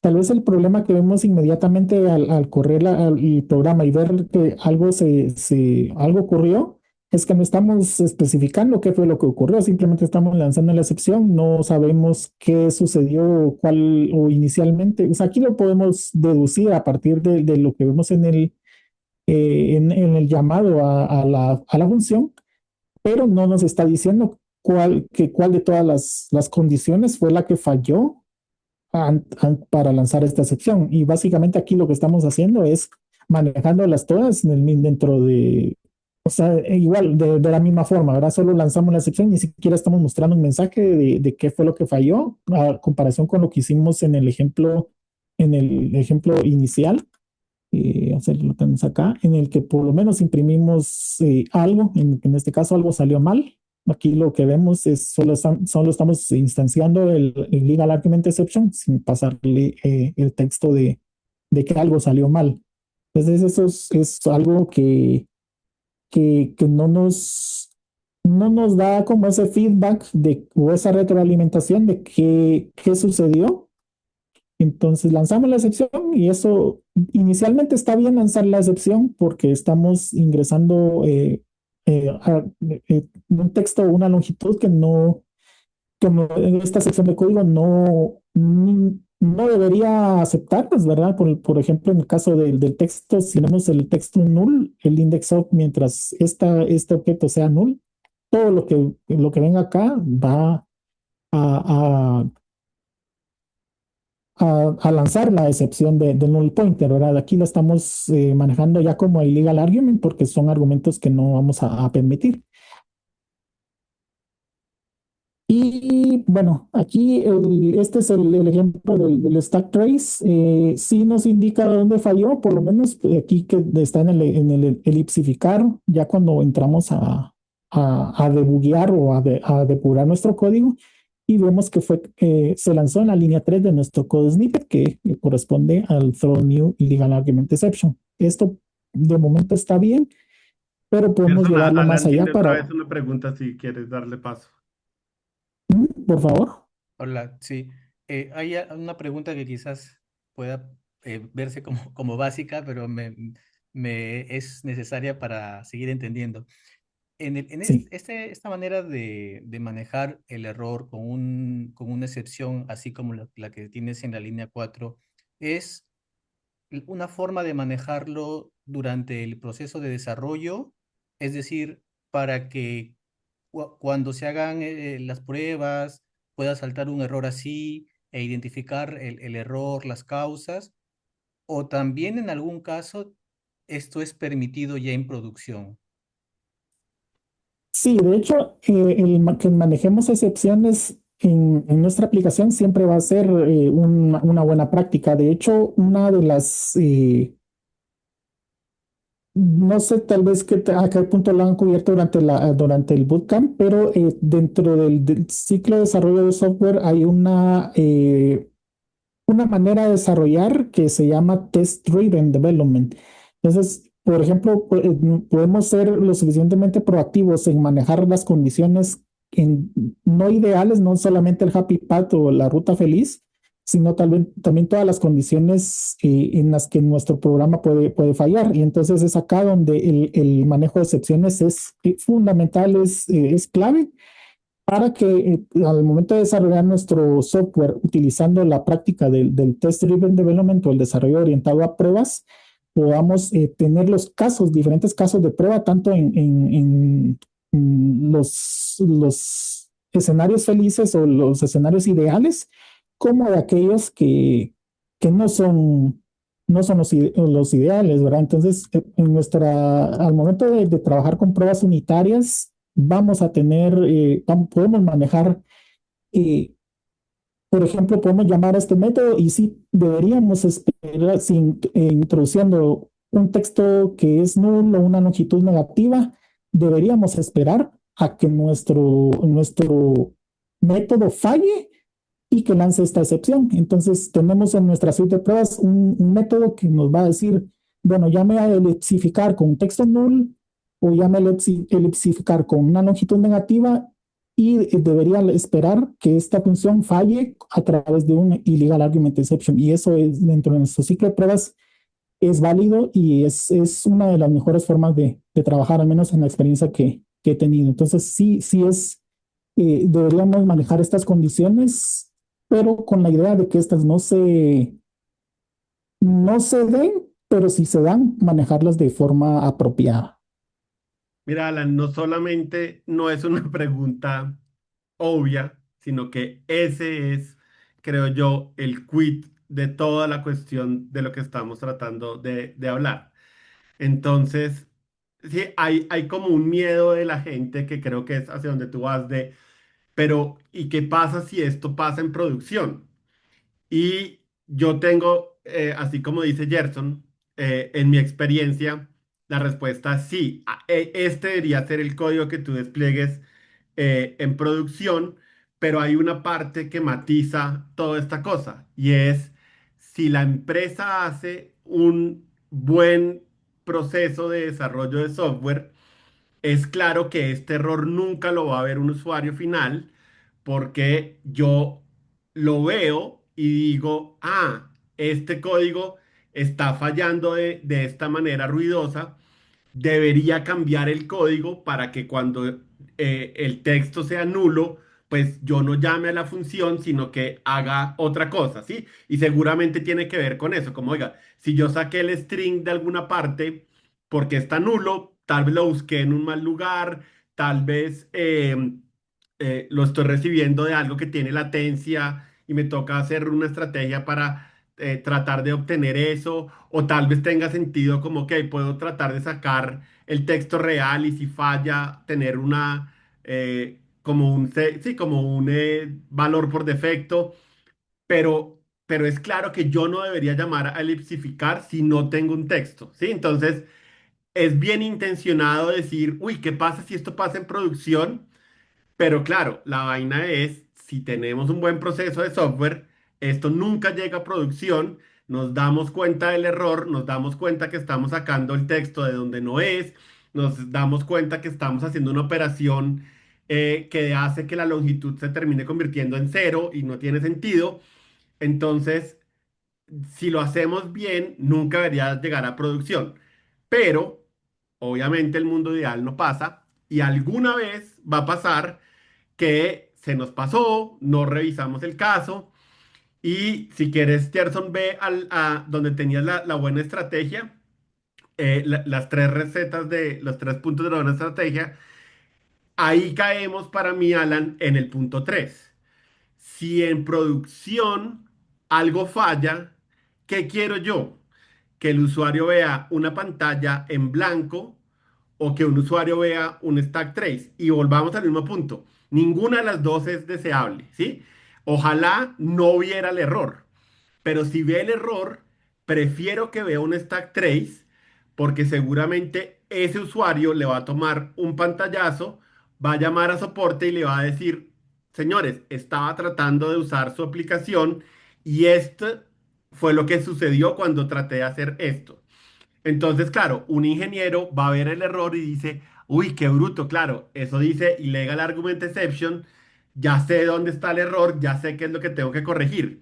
tal vez el problema que vemos inmediatamente al correr el programa y ver que algo ocurrió, es que no estamos especificando qué fue lo que ocurrió, simplemente estamos lanzando la excepción, no sabemos qué sucedió, cuál o inicialmente, o sea, aquí lo podemos deducir a partir de lo que vemos en el llamado a la función, pero no nos está diciendo cuál de todas las condiciones fue la que falló para lanzar esta excepción. Y básicamente aquí lo que estamos haciendo es manejándolas todas dentro o sea, igual, de la misma forma, ¿verdad? Solo lanzamos la excepción, ni siquiera estamos mostrando un mensaje de qué fue lo que falló, a comparación con lo que hicimos en el ejemplo inicial. O sea, lo tenemos acá, en el que por lo menos imprimimos algo, en este caso algo salió mal. Aquí lo que vemos es solo estamos instanciando el legal argument exception sin pasarle el texto de que algo salió mal. Entonces eso es algo que no nos da como ese feedback o esa retroalimentación de qué sucedió Entonces lanzamos la excepción y eso inicialmente está bien lanzar la excepción porque estamos ingresando un texto o una longitud que no, en esta sección de código no debería aceptarlas, ¿verdad? Por ejemplo, en el caso del texto, si tenemos el texto null, el index of, mientras este objeto sea null, todo lo que venga acá va a, a lanzar la excepción de null pointer, ¿verdad? Aquí lo estamos manejando ya como illegal argument porque son argumentos que no vamos a permitir. Y bueno, aquí este es el ejemplo del stack trace. Sí nos indica dónde falló, por lo menos aquí que está en el elipsificar, ya cuando entramos a debuguear o a depurar nuestro código y vemos que se lanzó en la línea 3 de nuestro code snippet que corresponde al throw new illegal argument exception. Esto de momento está bien, pero podemos Gerson, llevarlo más Alan allá tiene otra para, vez una pregunta si quieres darle paso. por favor. Hola, sí. Una pregunta que quizás pueda verse como, como básica, pero me es necesaria para seguir entendiendo. Sí. Esta manera de manejar el error con una excepción, así como la que tienes en la línea 4, ¿es una forma de manejarlo durante el proceso de desarrollo? Es decir, para que cuando se hagan las pruebas pueda saltar un error así e identificar el error, las causas, o también en algún caso esto es permitido ya en producción. Sí, de hecho, que manejemos excepciones en nuestra aplicación siempre va a ser una buena práctica. De hecho, una de no sé tal vez a qué punto lo han cubierto durante el bootcamp, pero dentro del ciclo de desarrollo de software hay una manera de desarrollar que se llama test-driven development. Entonces, por ejemplo, podemos ser lo suficientemente proactivos en manejar las condiciones no ideales, no solamente el happy path o la ruta feliz, sino también todas las condiciones en las que nuestro programa puede fallar. Y entonces es acá donde el manejo de excepciones es fundamental, es clave para que al momento de desarrollar nuestro software utilizando la práctica del test-driven development o el desarrollo orientado a pruebas, podamos tener diferentes casos de prueba, tanto en los escenarios felices o los escenarios ideales, como de aquellos que no son los ideales, ¿verdad? Entonces, al momento de trabajar con pruebas unitarias, podemos manejar, eh, por ejemplo, podemos llamar a este método y sí deberíamos esperar, introduciendo un texto que es nulo, una longitud negativa, deberíamos esperar a que nuestro método falle y que lance esta excepción. Entonces, tenemos en nuestra suite de pruebas un método que nos va a decir, bueno, llame a elipsificar con un texto null o llame a elipsificar con una longitud negativa y debería esperar que esta función falle a través de un illegal argument exception. Y eso es dentro de nuestro ciclo de pruebas, es válido y es una de las mejores formas de trabajar, al menos en la experiencia que he tenido. Entonces, sí, deberíamos manejar estas condiciones, pero con la idea de que estas no se den, pero si se dan, manejarlas de forma apropiada. Mira, Alan, no solamente no es una pregunta obvia, sino que ese es, creo yo, el quid de toda la cuestión de lo que estamos tratando de hablar. Entonces, sí, hay como un miedo de la gente que creo que es hacia donde tú vas pero ¿y qué pasa si esto pasa en producción? Y yo tengo, así como dice Gerson, en mi experiencia, la respuesta es sí. Este debería ser el código que tú despliegues en producción, pero hay una parte que matiza toda esta cosa y es si la empresa hace un buen proceso de desarrollo de software, es claro que este error nunca lo va a ver un usuario final porque yo lo veo y digo, ah, este código está fallando de esta manera ruidosa, debería cambiar el código para que cuando el texto sea nulo, pues yo no llame a la función, sino que haga otra cosa, ¿sí? Y seguramente tiene que ver con eso, como, oiga, si yo saqué el string de alguna parte porque está nulo, tal vez lo busqué en un mal lugar, tal vez lo estoy recibiendo de algo que tiene latencia y me toca hacer una estrategia para tratar de obtener eso, o tal vez tenga sentido como que puedo tratar de sacar el texto real y si falla, tener una, como un, sí, como un valor por defecto, pero es claro que yo no debería llamar a elipsificar si no tengo un texto, ¿sí? Entonces, es bien intencionado decir, uy, ¿qué pasa si esto pasa en producción? Pero claro, la vaina es, si tenemos un buen proceso de software, esto nunca llega a producción, nos damos cuenta del error, nos damos cuenta que estamos sacando el texto de donde no es, nos damos cuenta que estamos haciendo una operación que hace que la longitud se termine convirtiendo en cero y no tiene sentido. Entonces, si lo hacemos bien, nunca debería llegar a producción. Pero, obviamente, el mundo ideal no pasa y alguna vez va a pasar que se nos pasó, no revisamos el caso y si quieres, Gerson, ve a donde tenías la buena estrategia, las tres recetas de los tres puntos de la buena estrategia, ahí caemos para mí, Alan, en el punto 3. Si en producción algo falla, ¿qué quiero yo? Que el usuario vea una pantalla en blanco o que un usuario vea un stack trace. Y volvamos al mismo punto. Ninguna de las dos es deseable, ¿sí? Ojalá no viera el error. Pero si ve el error, prefiero que vea un stack trace porque seguramente ese usuario le va a tomar un pantallazo, va a llamar a soporte y le va a decir, señores, estaba tratando de usar su aplicación y esto fue lo que sucedió cuando traté de hacer esto. Entonces, claro, un ingeniero va a ver el error y dice, uy, qué bruto, claro, eso dice illegal argument exception, ya sé dónde está el error, ya sé qué es lo que tengo que corregir.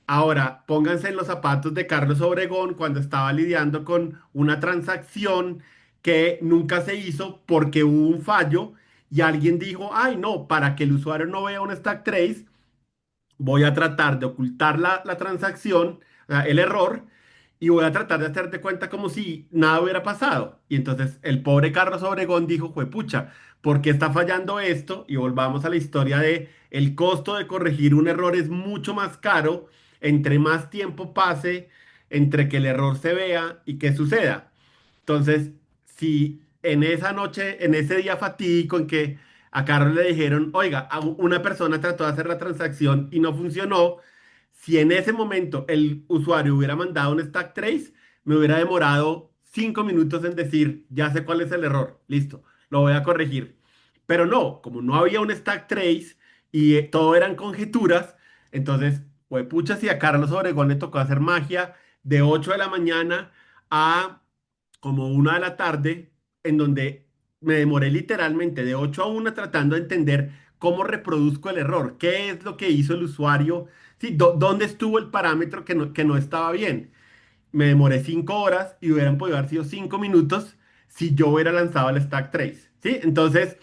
Ahora, pónganse en los zapatos de Carlos Obregón cuando estaba lidiando con una transacción que nunca se hizo porque hubo un fallo y alguien dijo, ay, no, para que el usuario no vea un stack trace, voy a tratar de ocultar la transacción, o sea, el error, y voy a tratar de hacerte cuenta como si nada hubiera pasado. Y entonces el pobre Carlos Obregón dijo, juepucha, ¿por qué está fallando esto? Y volvamos a la historia de el costo de corregir un error es mucho más caro entre más tiempo pase, entre que el error se vea y que suceda. Entonces, si en esa noche, en ese día fatídico en que a Carlos le dijeron, oiga, una persona trató de hacer la transacción y no funcionó, si en ese momento el usuario hubiera mandado un stack trace, me hubiera demorado 5 minutos en decir, ya sé cuál es el error, listo, lo voy a corregir. Pero no, como no había un stack trace y todo eran conjeturas, entonces, pues pucha, si a Carlos Obregón le tocó hacer magia de 8 de la mañana a como 1 de la tarde, en donde me demoré literalmente de 8 a 1 tratando de entender cómo reproduzco el error, qué es lo que hizo el usuario, sí, dónde estuvo el parámetro que no estaba bien. Me demoré 5 horas y hubieran podido haber sido 5 minutos si yo hubiera lanzado el stack trace, ¿sí? Entonces,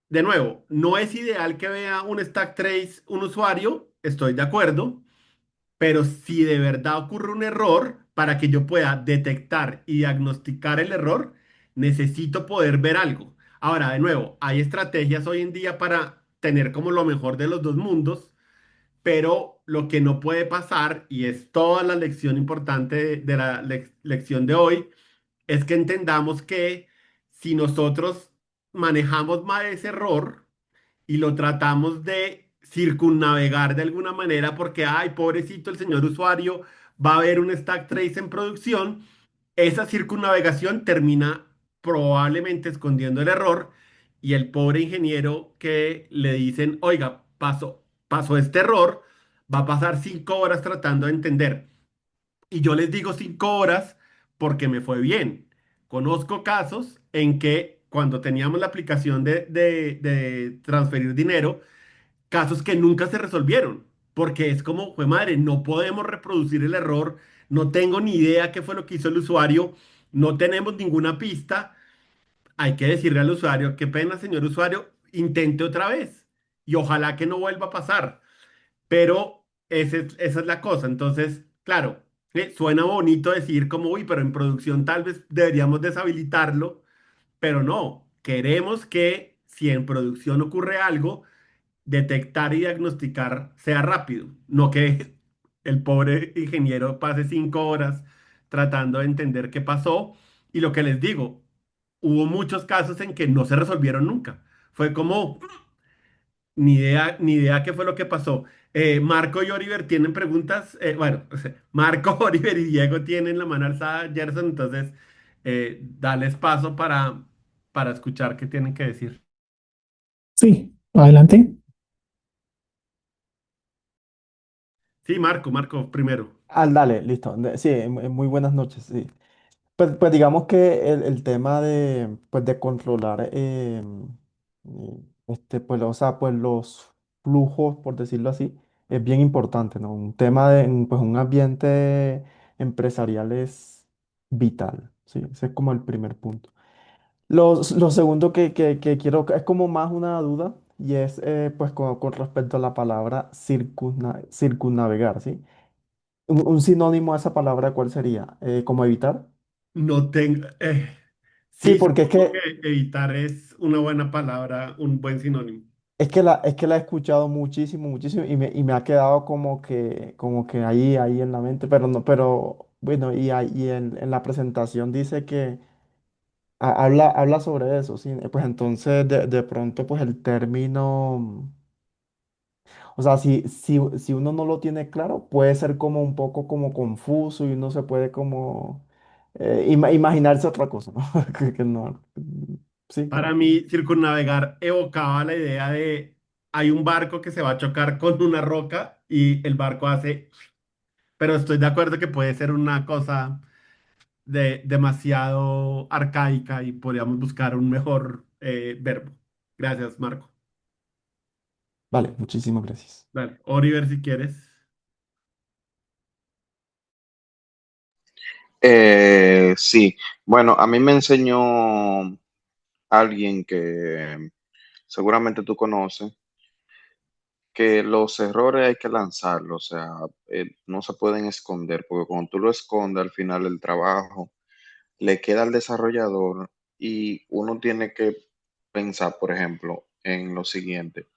de nuevo, no es ideal que vea un stack trace un usuario, estoy de acuerdo, pero si de verdad ocurre un error, para que yo pueda detectar y diagnosticar el error, necesito poder ver algo. Ahora, de nuevo, hay estrategias hoy en día para tener como lo mejor de los dos mundos, pero lo que no puede pasar, y es toda la lección importante de la lección de hoy, es que entendamos que si nosotros manejamos mal ese error, y lo tratamos de circunnavegar de alguna manera porque, ay, pobrecito el señor usuario, va a haber un stack trace en producción, esa circunnavegación termina probablemente escondiendo el error y el pobre ingeniero que le dicen, oiga, pasó este error, va a pasar 5 horas tratando de entender. Y yo les digo 5 horas porque me fue bien. Conozco casos en que cuando teníamos la aplicación de transferir dinero, casos que nunca se resolvieron porque es como, fue madre, no podemos reproducir el error, no tengo ni idea qué fue lo que hizo el usuario, no tenemos ninguna pista, hay que decirle al usuario, qué pena, señor usuario, intente otra vez y ojalá que no vuelva a pasar. Pero esa es la cosa. Entonces, claro, suena bonito decir como, uy, pero en producción tal vez deberíamos deshabilitarlo, pero no, queremos que si en producción ocurre algo, detectar y diagnosticar sea rápido, no que el pobre ingeniero pase 5 horas tratando de entender qué pasó. Y lo que les digo, hubo muchos casos en que no se resolvieron nunca. Fue como, ni idea, ni idea qué fue lo que pasó. Marco y Oliver tienen preguntas. Bueno, Marco, Oliver y Diego tienen la mano alzada, Gerson, entonces dales paso para escuchar qué tienen que decir. Sí, adelante. Sí, Marco, primero. Dale, listo. Sí, muy buenas noches. Sí. Pues digamos que el tema de, pues de controlar pues, o sea, pues los flujos, por decirlo así, es bien importante, ¿no? Un tema de, pues un ambiente empresarial es vital, ¿sí? Ese es como el primer punto. Lo segundo que quiero, es como más una duda, y es pues con respecto a la palabra circunnavegar, ¿sí? Un sinónimo a esa palabra, ¿cuál sería? ¿Cómo evitar? No tengo. Sí, Sí, porque supongo que evitar es una buena palabra, un buen sinónimo. es que la he escuchado muchísimo, muchísimo, y me ha quedado como que ahí en la mente, pero no, pero bueno, y en la presentación dice que habla sobre eso, sí. Pues entonces de pronto pues el término, o sea, si uno no lo tiene claro, puede ser como un poco como confuso y uno se puede como imaginarse otra cosa, ¿no? Que no, sí, Para mí, circunnavegar evocaba la idea de hay un barco que se va a chocar con una roca y el barco hace, pero estoy de acuerdo que puede ser una cosa demasiado arcaica y podríamos buscar un mejor verbo. Gracias, Marco. vale, muchísimas gracias. Dale, Oliver, si quieres. Sí, bueno, a mí me enseñó alguien que seguramente tú conoces, que los errores hay que lanzarlos, o sea, no se pueden esconder, porque cuando tú lo escondes al final el trabajo le queda al desarrollador y uno tiene que pensar, por ejemplo, en lo siguiente.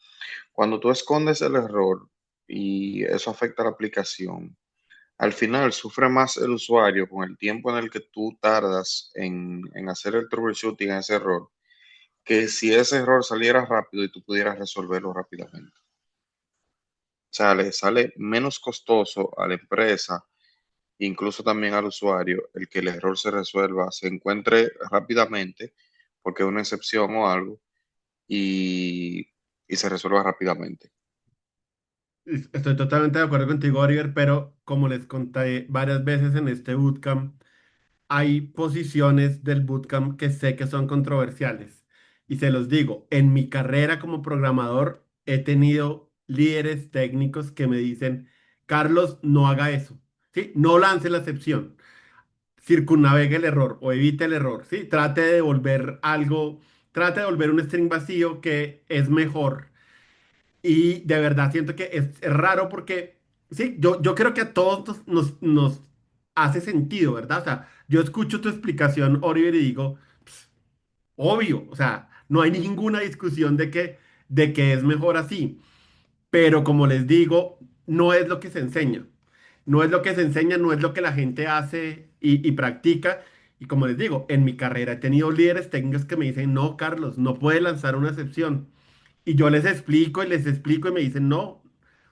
Cuando tú escondes el error y eso afecta a la aplicación, al final sufre más el usuario con el tiempo en el que tú tardas en hacer el troubleshooting a ese error, que si ese error saliera rápido y tú pudieras resolverlo rápidamente. O sea, le sale menos costoso a la empresa, incluso también al usuario, el que el error se resuelva, se encuentre rápidamente, porque es una excepción o algo, y, y se resuelva rápidamente. Estoy totalmente de acuerdo contigo, Oliver, pero como les conté varias veces en este bootcamp, hay posiciones del bootcamp que sé que son controversiales. Y se los digo, en mi carrera como programador he tenido líderes técnicos que me dicen, Carlos, no haga eso, ¿sí? No lance la excepción, circunnavegue el error o evite el error, ¿sí? Trate de devolver algo, trate de devolver un string vacío que es mejor. Y de verdad siento que es raro porque, sí, yo creo que a todos nos hace sentido, ¿verdad? O sea, yo escucho tu explicación, Oliver, y digo, obvio, o sea, no hay ninguna discusión de que es mejor así. Pero como les digo, no es lo que se enseña. No es lo que se enseña, no es lo que la gente hace y practica. Y como les digo, en mi carrera he tenido líderes técnicos que me dicen, no, Carlos, no puede lanzar una excepción. Y yo les explico y les explico y me dicen, no.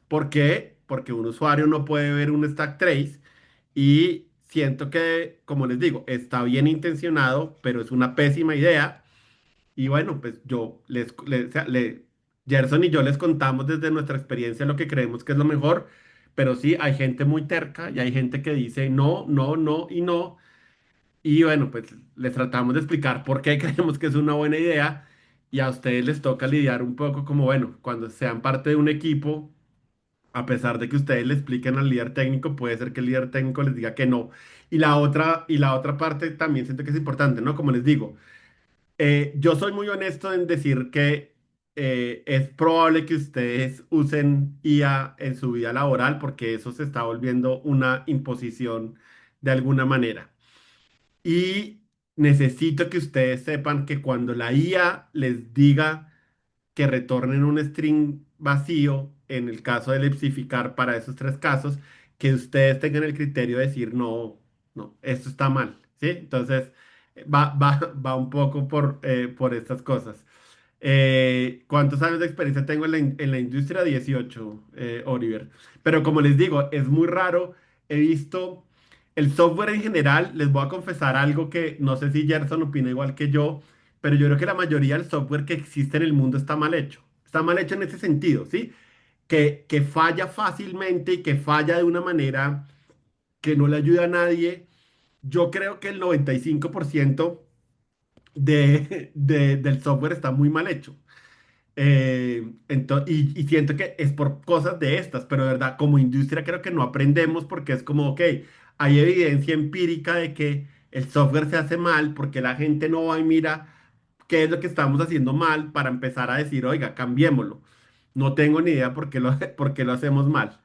¿Por qué? Porque un usuario no puede ver un stack trace y siento que, como les digo, está bien intencionado, pero es una pésima idea. Y bueno, pues o sea, Gerson y yo les contamos desde nuestra experiencia lo que creemos que es lo mejor, pero sí, hay gente muy terca y hay gente que dice no, no, no y no. Y bueno, pues les tratamos de explicar por qué creemos que es una buena idea y a ustedes les toca lidiar un poco como, bueno, cuando sean parte de un equipo. A pesar de que ustedes le expliquen al líder técnico, puede ser que el líder técnico les diga que no. Y la otra parte también siento que es importante, ¿no? Como les digo, yo soy muy honesto en decir que es probable que ustedes usen IA en su vida laboral porque eso se está volviendo una imposición de alguna manera. Y necesito que ustedes sepan que cuando la IA les diga que retornen un string vacío, en el caso de lepsificar para esos tres casos, que ustedes tengan el criterio de decir, no, no, esto está mal, ¿sí? Entonces, va un poco por estas cosas. ¿Cuántos años de experiencia tengo en la industria? 18, Oliver. Pero como les digo, es muy raro. He visto el software en general. Les voy a confesar algo que no sé si Gerson opina igual que yo, pero yo creo que la mayoría del software que existe en el mundo está mal hecho. Está mal hecho en ese sentido, ¿sí? Que falla fácilmente y que falla de una manera que no le ayuda a nadie. Yo creo que el 95% del software está muy mal hecho. Y siento que es por cosas de estas, pero de verdad, como industria creo que no aprendemos porque es como, ok, hay evidencia empírica de que el software se hace mal porque la gente no va y mira qué es lo que estamos haciendo mal para empezar a decir, oiga, cambiémoslo. No tengo ni idea por qué por qué lo hacemos mal.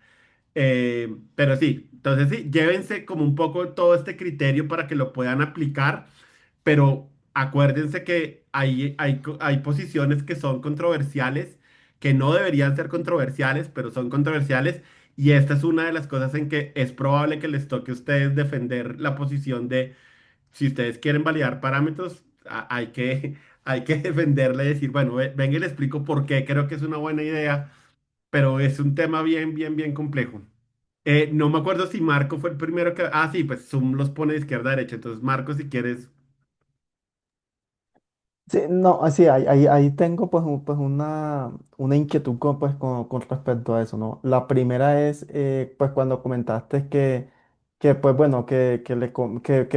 Pero sí, entonces sí, llévense como un poco todo este criterio para que lo puedan aplicar, pero acuérdense que hay posiciones que son controversiales, que no deberían ser controversiales, pero son controversiales, y esta es una de las cosas en que es probable que les toque a ustedes defender la posición de, si ustedes quieren validar parámetros, hay que defenderla y decir, bueno, venga y le explico por qué creo que es una buena idea, pero es un tema bien, bien, bien complejo. No me acuerdo si Marco fue el primero que... Ah, sí, pues Zoom los pone de izquierda a derecha. Entonces, Marco, si quieres... Sí, no, así, ahí tengo pues, pues una inquietud pues, con respecto a eso, ¿no? La primera es, pues cuando comentaste que pues bueno, que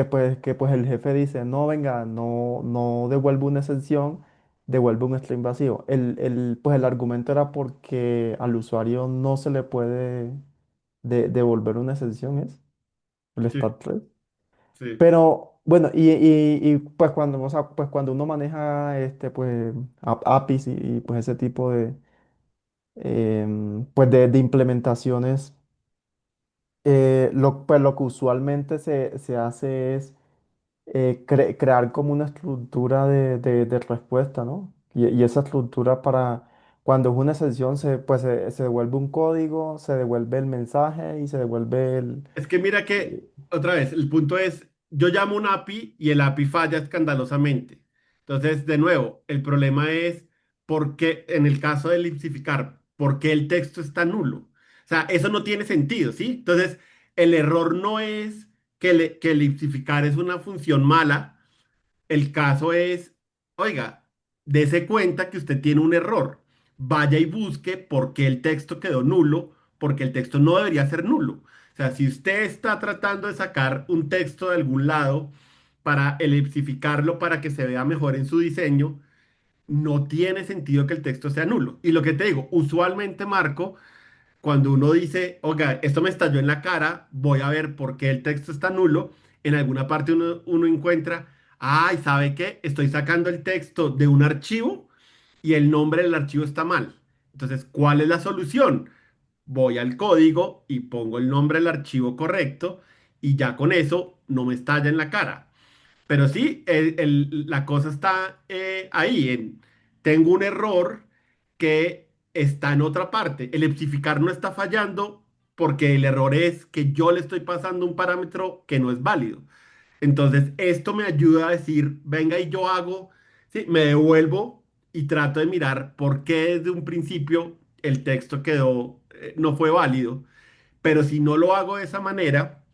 pues el jefe dice, no, venga, no devuelve una exención, devuelve un string vacío. Pues el argumento era porque al usuario no se le puede devolver una exención, ¿es? El Sí, stat thread. sí. Pero bueno, pues cuando, o sea, pues cuando uno maneja pues APIs pues ese tipo pues de implementaciones, pues lo que usualmente se hace es crear como una estructura de respuesta, ¿no? Y esa estructura para cuando es una sesión pues se devuelve un código, se devuelve el mensaje y se devuelve el... Es que mira que, eh, otra vez, el punto es, yo llamo un API y el API falla escandalosamente. Entonces, de nuevo, el problema es por qué, en el caso de lipsificar, ¿por qué el texto está nulo? O sea, eso no tiene sentido, ¿sí? Entonces, el error no es que lipsificar es una función mala. El caso es, oiga, dese cuenta que usted tiene un error. Vaya y busque por qué el texto quedó nulo, porque el texto no debería ser nulo. O sea, si usted está tratando de sacar un texto de algún lado para elipsificarlo para que se vea mejor en su diseño, no tiene sentido que el texto sea nulo. Y lo que te digo, usualmente, Marco, cuando uno dice, oiga, esto me estalló en la cara, voy a ver por qué el texto está nulo, en alguna parte uno encuentra, ay, ¿sabe qué? Estoy sacando el texto de un archivo y el nombre del archivo está mal. Entonces, ¿cuál es la solución? Voy al código y pongo el nombre del archivo correcto y ya con eso no me estalla en la cara. Pero sí, la cosa está ahí. Tengo un error que está en otra parte. El epsificar no está fallando porque el error es que yo le estoy pasando un parámetro que no es válido. Entonces, esto me ayuda a decir, venga y yo hago, sí, me devuelvo y trato de mirar por qué desde un principio el texto quedó, no fue válido. Pero si no lo hago de esa manera,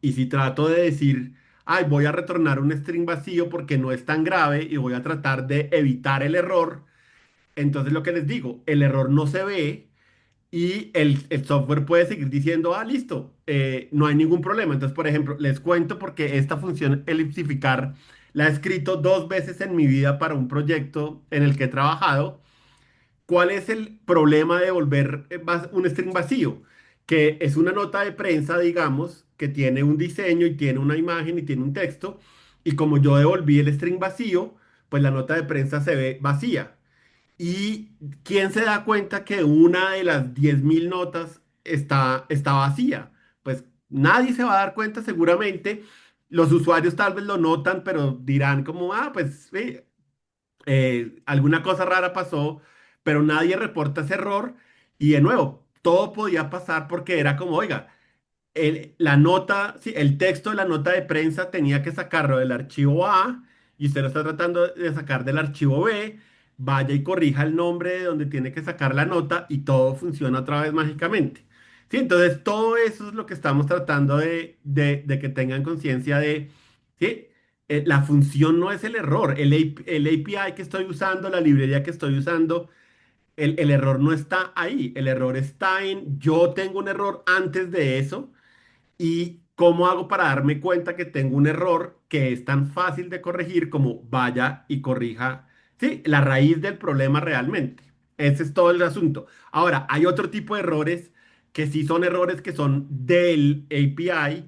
y si trato de decir, ay, voy a retornar un string vacío porque no es tan grave y voy a tratar de evitar el error, entonces lo que les digo, el error no se ve y el software puede seguir diciendo, ah, listo, no hay ningún problema. Entonces, por ejemplo, les cuento porque esta función elipsificar la he escrito dos veces en mi vida para un proyecto en el que he trabajado ¿cuál es el problema de volver un string vacío? Que es una nota de prensa, digamos, que tiene un diseño y tiene una imagen y tiene un texto, y como yo devolví el string vacío, pues la nota de prensa se ve vacía. ¿Y quién se da cuenta que una de las 10.000 notas está vacía? Pues nadie se va a dar cuenta seguramente. Los usuarios tal vez lo notan, pero dirán como, ah, pues sí, alguna cosa rara pasó, pero nadie reporta ese error. Y de nuevo, todo podía pasar porque era como, oiga, la nota, sí, el texto de la nota de prensa tenía que sacarlo del archivo A y usted lo está tratando de sacar del archivo B. Vaya y corrija el nombre de donde tiene que sacar la nota y todo funciona otra vez mágicamente. Sí, entonces todo eso es lo que estamos tratando de que tengan conciencia de, sí, la función no es el error, el API que estoy usando, la librería que estoy usando, el error no está ahí, el error está en yo tengo un error antes de eso. ¿Y cómo hago para darme cuenta que tengo un error que es tan fácil de corregir como vaya y corrija, sí, la raíz del problema realmente? Ese es todo el asunto. Ahora, hay otro tipo de errores que sí son errores que son del API,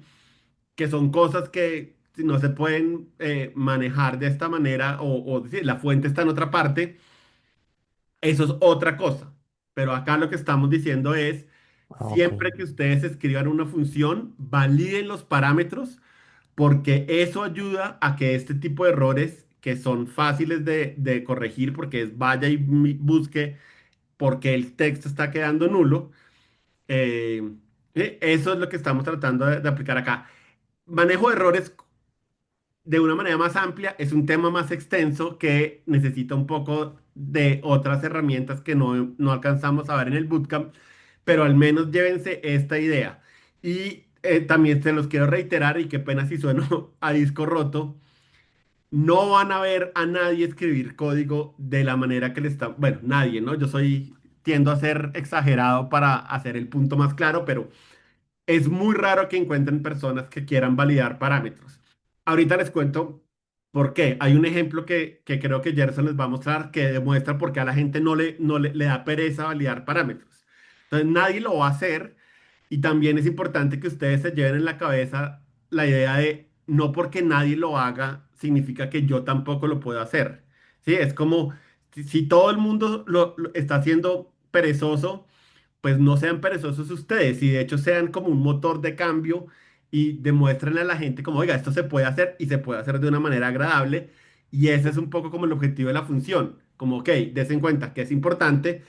que son cosas que no se pueden manejar de esta manera o sí, la fuente está en otra parte. Eso es otra cosa. Pero acá lo que estamos diciendo es, Ah, ok. siempre que ustedes escriban una función, validen los parámetros porque eso ayuda a que este tipo de errores que son fáciles de corregir porque es vaya y busque porque el texto está quedando nulo, eh, eso es lo que estamos tratando de aplicar acá. Manejo de errores de una manera más amplia, es un tema más extenso que necesita un poco de otras herramientas que no alcanzamos a ver en el bootcamp, pero al menos llévense esta idea. Y también se los quiero reiterar, y qué pena si sueno a disco roto, no van a ver a nadie escribir código de la manera que le está, bueno, nadie, ¿no? Tiendo a ser exagerado para hacer el punto más claro, pero es muy raro que encuentren personas que quieran validar parámetros. Ahorita les cuento por qué. Hay un ejemplo que creo que Gerson les va a mostrar que demuestra por qué a la gente no le da pereza validar parámetros. Entonces nadie lo va a hacer y también es importante que ustedes se lleven en la cabeza la idea de no porque nadie lo haga significa que yo tampoco lo puedo hacer. Sí, es como si todo el mundo lo está haciendo perezoso, pues no sean perezosos ustedes y de hecho sean como un motor de cambio y demuestren a la gente como, oiga, esto se puede hacer y se puede hacer de una manera agradable y ese es un poco como el objetivo de la función, como, ok, des en cuenta que es importante,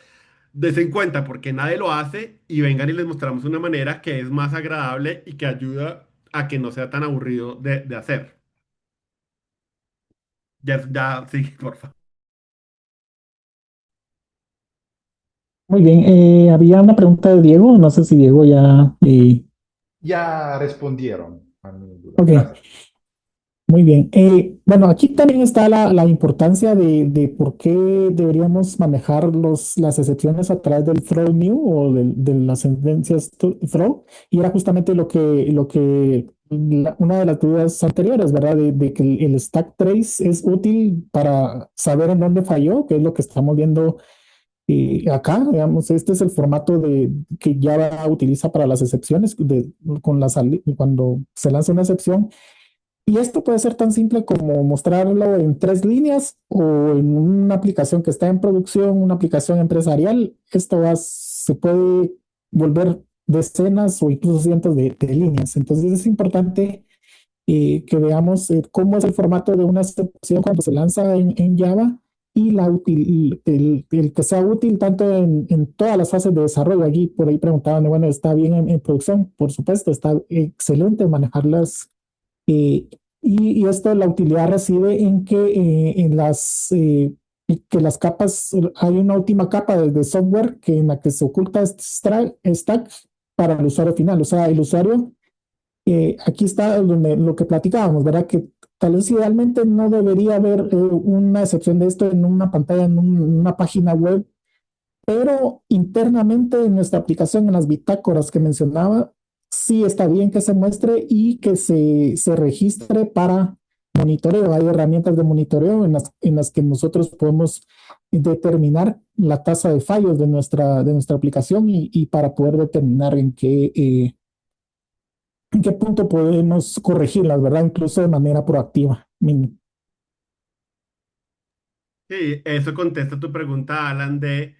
des en cuenta porque nadie lo hace y vengan y les mostramos una manera que es más agradable y que ayuda a que no sea tan aburrido de hacer. Ya, sí, por favor. Muy bien, había una pregunta de Diego, no sé si Diego ya... Ya respondieron a mi duda. ok, Gracias. muy bien. Bueno, aquí también está la importancia de por qué deberíamos manejar las excepciones a través del throw new o de las sentencias throw. Y era justamente una de las dudas anteriores, ¿verdad? De que el stack trace es útil para saber en dónde falló, que es lo que estamos viendo acá. Digamos, este es el formato que Java utiliza para las excepciones, cuando se lanza una excepción. Y esto puede ser tan simple como mostrarlo en 3 líneas o en una aplicación que está en producción, una aplicación empresarial. Se puede volver decenas o incluso cientos de líneas. Entonces es importante que veamos cómo es el formato de una excepción cuando se lanza en Java y el que sea útil tanto en todas las fases de desarrollo. Aquí por ahí preguntaban, bueno, ¿está bien en producción? Por supuesto, está excelente manejarlas eh, y esto, la utilidad reside en que las capas, hay una última capa de software en la que se oculta este stack para el usuario final. O sea, el usuario, aquí está lo que platicábamos, ¿verdad? Que tal vez idealmente no debería haber una excepción de esto en una pantalla, una página web, pero internamente en nuestra aplicación, en las bitácoras que mencionaba, sí está bien que se muestre y que se registre para monitoreo. Hay herramientas de monitoreo en las que nosotros podemos determinar la tasa de fallos de nuestra aplicación y para poder determinar en qué punto podemos corregirlas, ¿verdad? Incluso de manera proactiva. Sí, eso contesta tu pregunta, Alan, de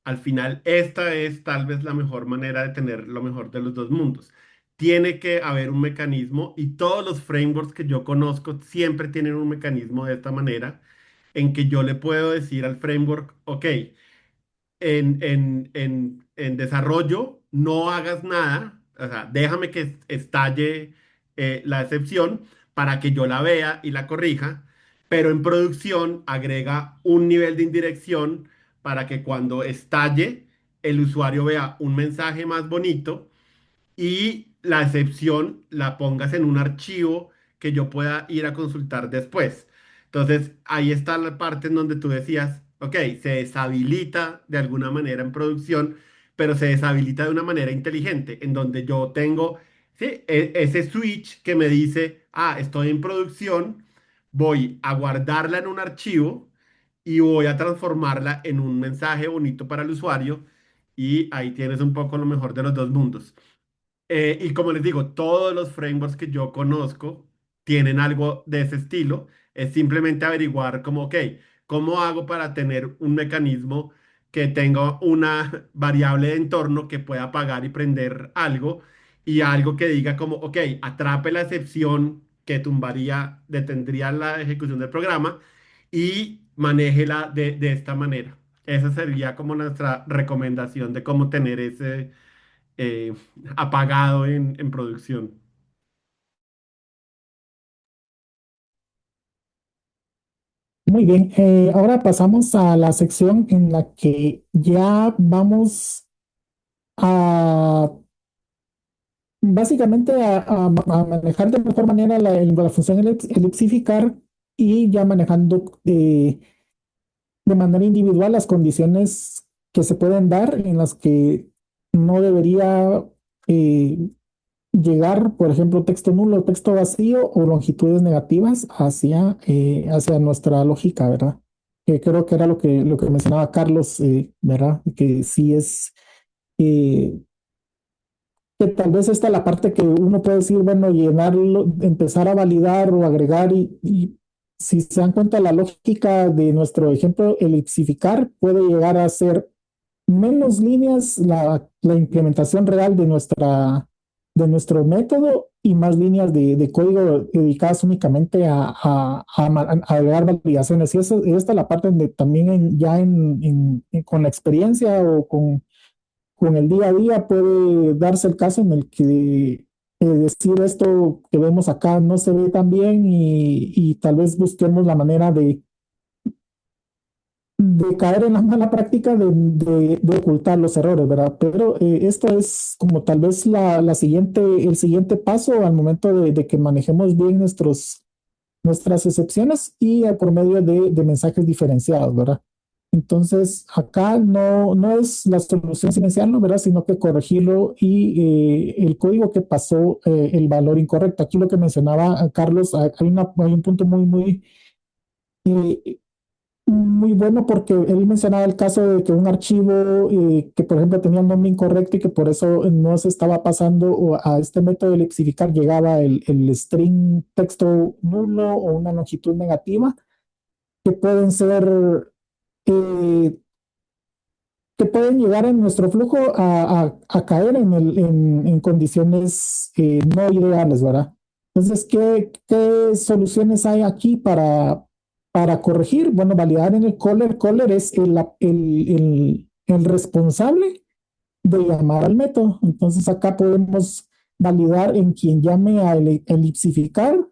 al final esta es tal vez la mejor manera de tener lo mejor de los dos mundos. Tiene que haber un mecanismo y todos los frameworks que yo conozco siempre tienen un mecanismo de esta manera en que yo le puedo decir al framework, ok, en desarrollo no hagas nada, o sea, déjame que estalle la excepción para que yo la vea y la corrija, pero en producción agrega un nivel de indirección para que cuando estalle el usuario vea un mensaje más bonito y la excepción la pongas en un archivo que yo pueda ir a consultar después. Entonces, ahí está la parte en donde tú decías, ok, se deshabilita de alguna manera en producción, pero se deshabilita de una manera inteligente, en donde yo tengo, sí, ese switch que me dice, ah, estoy en producción, voy a guardarla en un archivo y voy a transformarla en un mensaje bonito para el usuario y ahí tienes un poco lo mejor de los dos mundos. Y como les digo, todos los frameworks que yo conozco tienen algo de ese estilo. Es simplemente averiguar como, ok, ¿cómo hago para tener un mecanismo que tenga una variable de entorno que pueda apagar y prender algo y algo que diga como, ok, atrape la excepción que tumbaría, detendría la ejecución del programa y manéjela de esta manera. Esa sería como nuestra recomendación de cómo tener ese eh, apagado en producción. Muy bien, ahora pasamos a la sección en la que ya vamos a básicamente a manejar de mejor manera la función elipsificar y ya manejando de manera individual las condiciones que se pueden dar en las que no debería eh, llegar, por ejemplo, texto nulo, texto vacío o longitudes negativas hacia nuestra lógica, ¿verdad? Que creo que era lo que mencionaba Carlos, ¿verdad? Que sí es, eh, que tal vez esta es la parte que uno puede decir, bueno, llenarlo, empezar a validar o agregar y si se dan cuenta la lógica de nuestro ejemplo, elipsificar puede llegar a ser menos líneas la implementación real de nuestro método y más líneas de código dedicadas únicamente a agregar validaciones. Y esta es la parte donde también con la experiencia o con el día a día puede darse el caso en el que decir esto que vemos acá no se ve tan bien y tal vez busquemos la manera de caer en la mala práctica de ocultar los errores, ¿verdad? Pero esto es como tal vez el siguiente paso al momento de que manejemos bien nuestras excepciones y por medio de mensajes diferenciados, ¿verdad? Entonces, acá no es la solución silenciarlo, ¿verdad? Sino que corregirlo y el código que pasó el valor incorrecto. Aquí lo que mencionaba Carlos, hay un punto eh, muy bueno porque él mencionaba el caso de que un archivo que, por ejemplo, tenía el nombre incorrecto y que por eso no se estaba pasando a este método de lexificar, llegaba el string texto nulo o una longitud negativa, que pueden ser, eh, que pueden llegar en nuestro flujo a caer en condiciones no ideales, ¿verdad? Entonces, ¿qué soluciones hay aquí para corregir? Bueno, validar en el caller. Caller es el responsable de llamar al método. Entonces, acá podemos validar en quien llame a elipsificar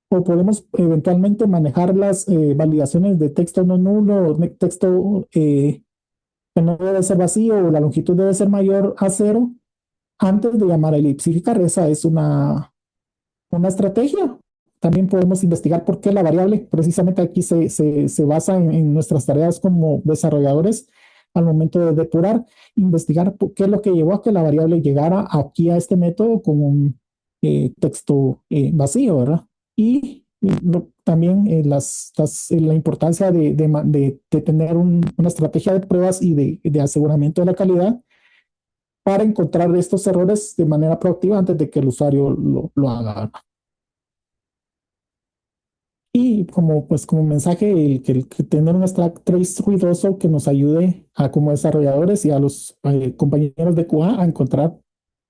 o podemos eventualmente manejar las validaciones de texto no nulo o texto que no debe ser vacío o la longitud debe ser mayor a cero antes de llamar a elipsificar. Esa es una estrategia. También podemos investigar por qué la variable, precisamente aquí se basa en nuestras tareas como desarrolladores al momento de depurar, investigar por qué es lo que llevó a que la variable llegara aquí a este método con un texto vacío, ¿verdad? Y Y también la importancia de tener una estrategia de pruebas y de aseguramiento de la calidad para encontrar estos errores de manera proactiva antes de que el usuario lo haga. Y como mensaje, que tener un stack trace ruidoso que nos ayude a como desarrolladores y a los compañeros de QA a encontrar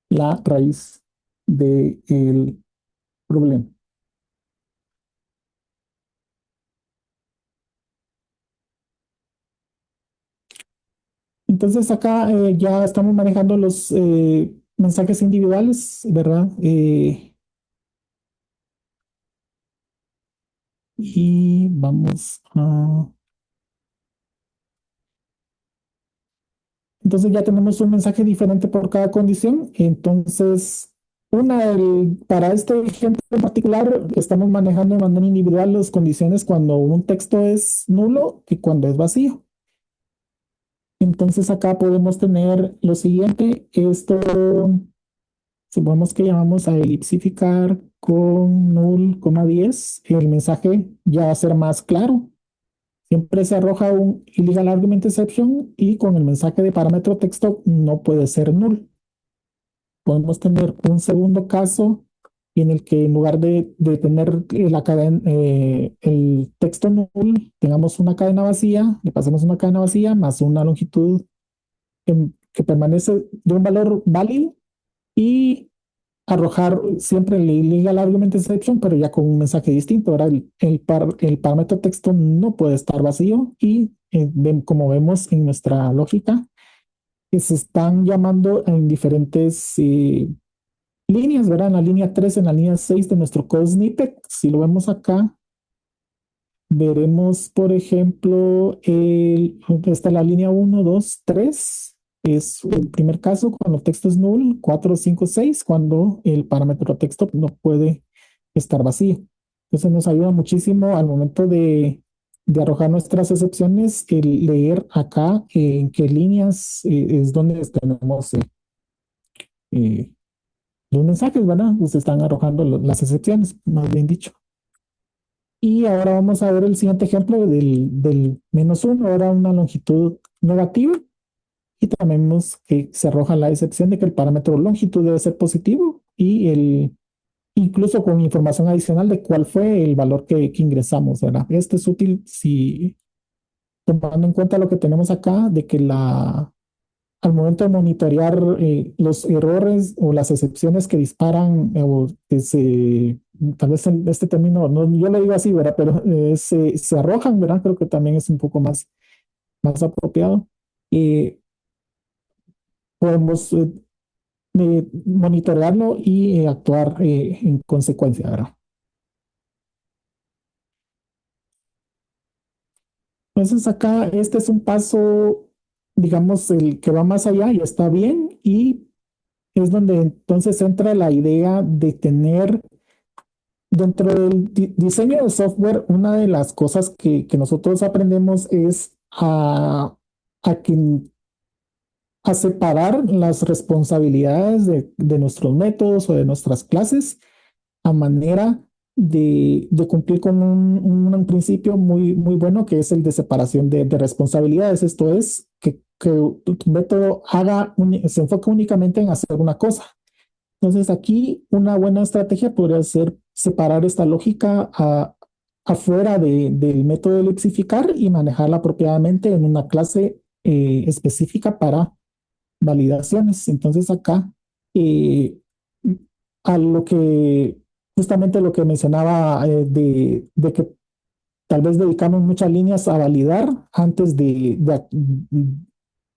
la raíz del problema. Entonces acá ya estamos manejando los mensajes individuales, ¿verdad? Y vamos a... Entonces ya tenemos un mensaje diferente por cada condición. Entonces, para este ejemplo en particular, estamos manejando de manera individual las condiciones cuando un texto es nulo y cuando es vacío. Entonces acá podemos tener lo siguiente. Esto, supongamos que llamamos a elipsificar con null, 10. El mensaje ya va a ser más claro. Siempre se arroja un illegal argument exception y con el mensaje de parámetro texto no puede ser null. Podemos tener un segundo caso en el que en lugar de tener el texto null, tengamos una cadena vacía, le pasemos una cadena vacía más una longitud que permanece de un valor válido y arrojar siempre el illegal argument exception, pero ya con un mensaje distinto. Ahora el parámetro texto no puede estar vacío y como vemos en nuestra lógica, que se están llamando en diferentes líneas, ¿verdad? En la línea 3, en la línea 6 de nuestro code snippet. Si lo vemos acá, veremos, por ejemplo, está la línea 1, 2, 3. Es el primer caso cuando el texto es null, 4, 5, 6, cuando el parámetro texto no puede estar vacío. Entonces nos ayuda muchísimo al momento de arrojar nuestras excepciones, el leer acá en qué líneas es donde tenemos eh, los mensajes, ¿verdad? Pues están arrojando las excepciones, más bien dicho. Y ahora vamos a ver el siguiente ejemplo del -1, ahora una longitud negativa. Y también vemos que se arroja la excepción de que el parámetro longitud debe ser positivo y incluso con información adicional de cuál fue el valor que ingresamos, ¿verdad? Este es útil si tomando en cuenta lo que tenemos acá, de que al momento de monitorear los errores o las excepciones que disparan, o que tal vez en este término, no, yo lo digo así, ¿verdad? Pero se arrojan, ¿verdad? Creo que también es un poco más apropiado. Podemos monitorearlo y actuar en consecuencia, ¿verdad? Entonces acá este es un paso, digamos, el que va más allá y está bien y es donde entonces entra la idea de tener dentro del diseño de software, una de las cosas que nosotros aprendemos es a, que, a separar las responsabilidades de nuestros métodos o de nuestras clases a manera de cumplir con un principio muy bueno que es el de separación de responsabilidades. Esto es que tu método se enfoque únicamente en hacer una cosa. Entonces aquí una buena estrategia podría ser separar esta lógica afuera del método de lexificar y manejarla apropiadamente en una clase específica para validaciones. Entonces acá eh, a lo que justamente lo que mencionaba de que tal vez dedicamos muchas líneas a validar antes de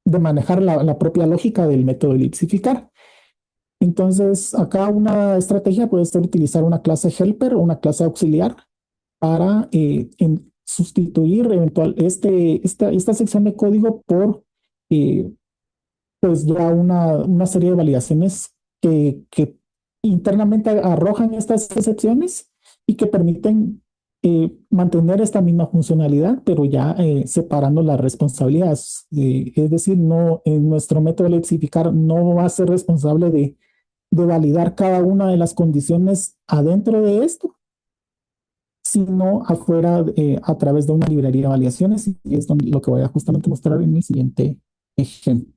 manejar la propia lógica del método de elipsificar. Entonces, acá una estrategia puede ser utilizar una clase helper o una clase auxiliar para sustituir esta sección de código por eh, pues ya una serie de validaciones que internamente arrojan estas excepciones y que permiten mantener esta misma funcionalidad, pero ya separando las responsabilidades. Es decir, no, en nuestro método de lexificar no va a ser responsable de validar cada una de las condiciones adentro de esto, sino afuera a través de una librería de validaciones y es lo que voy a justamente mostrar en mi siguiente ejemplo.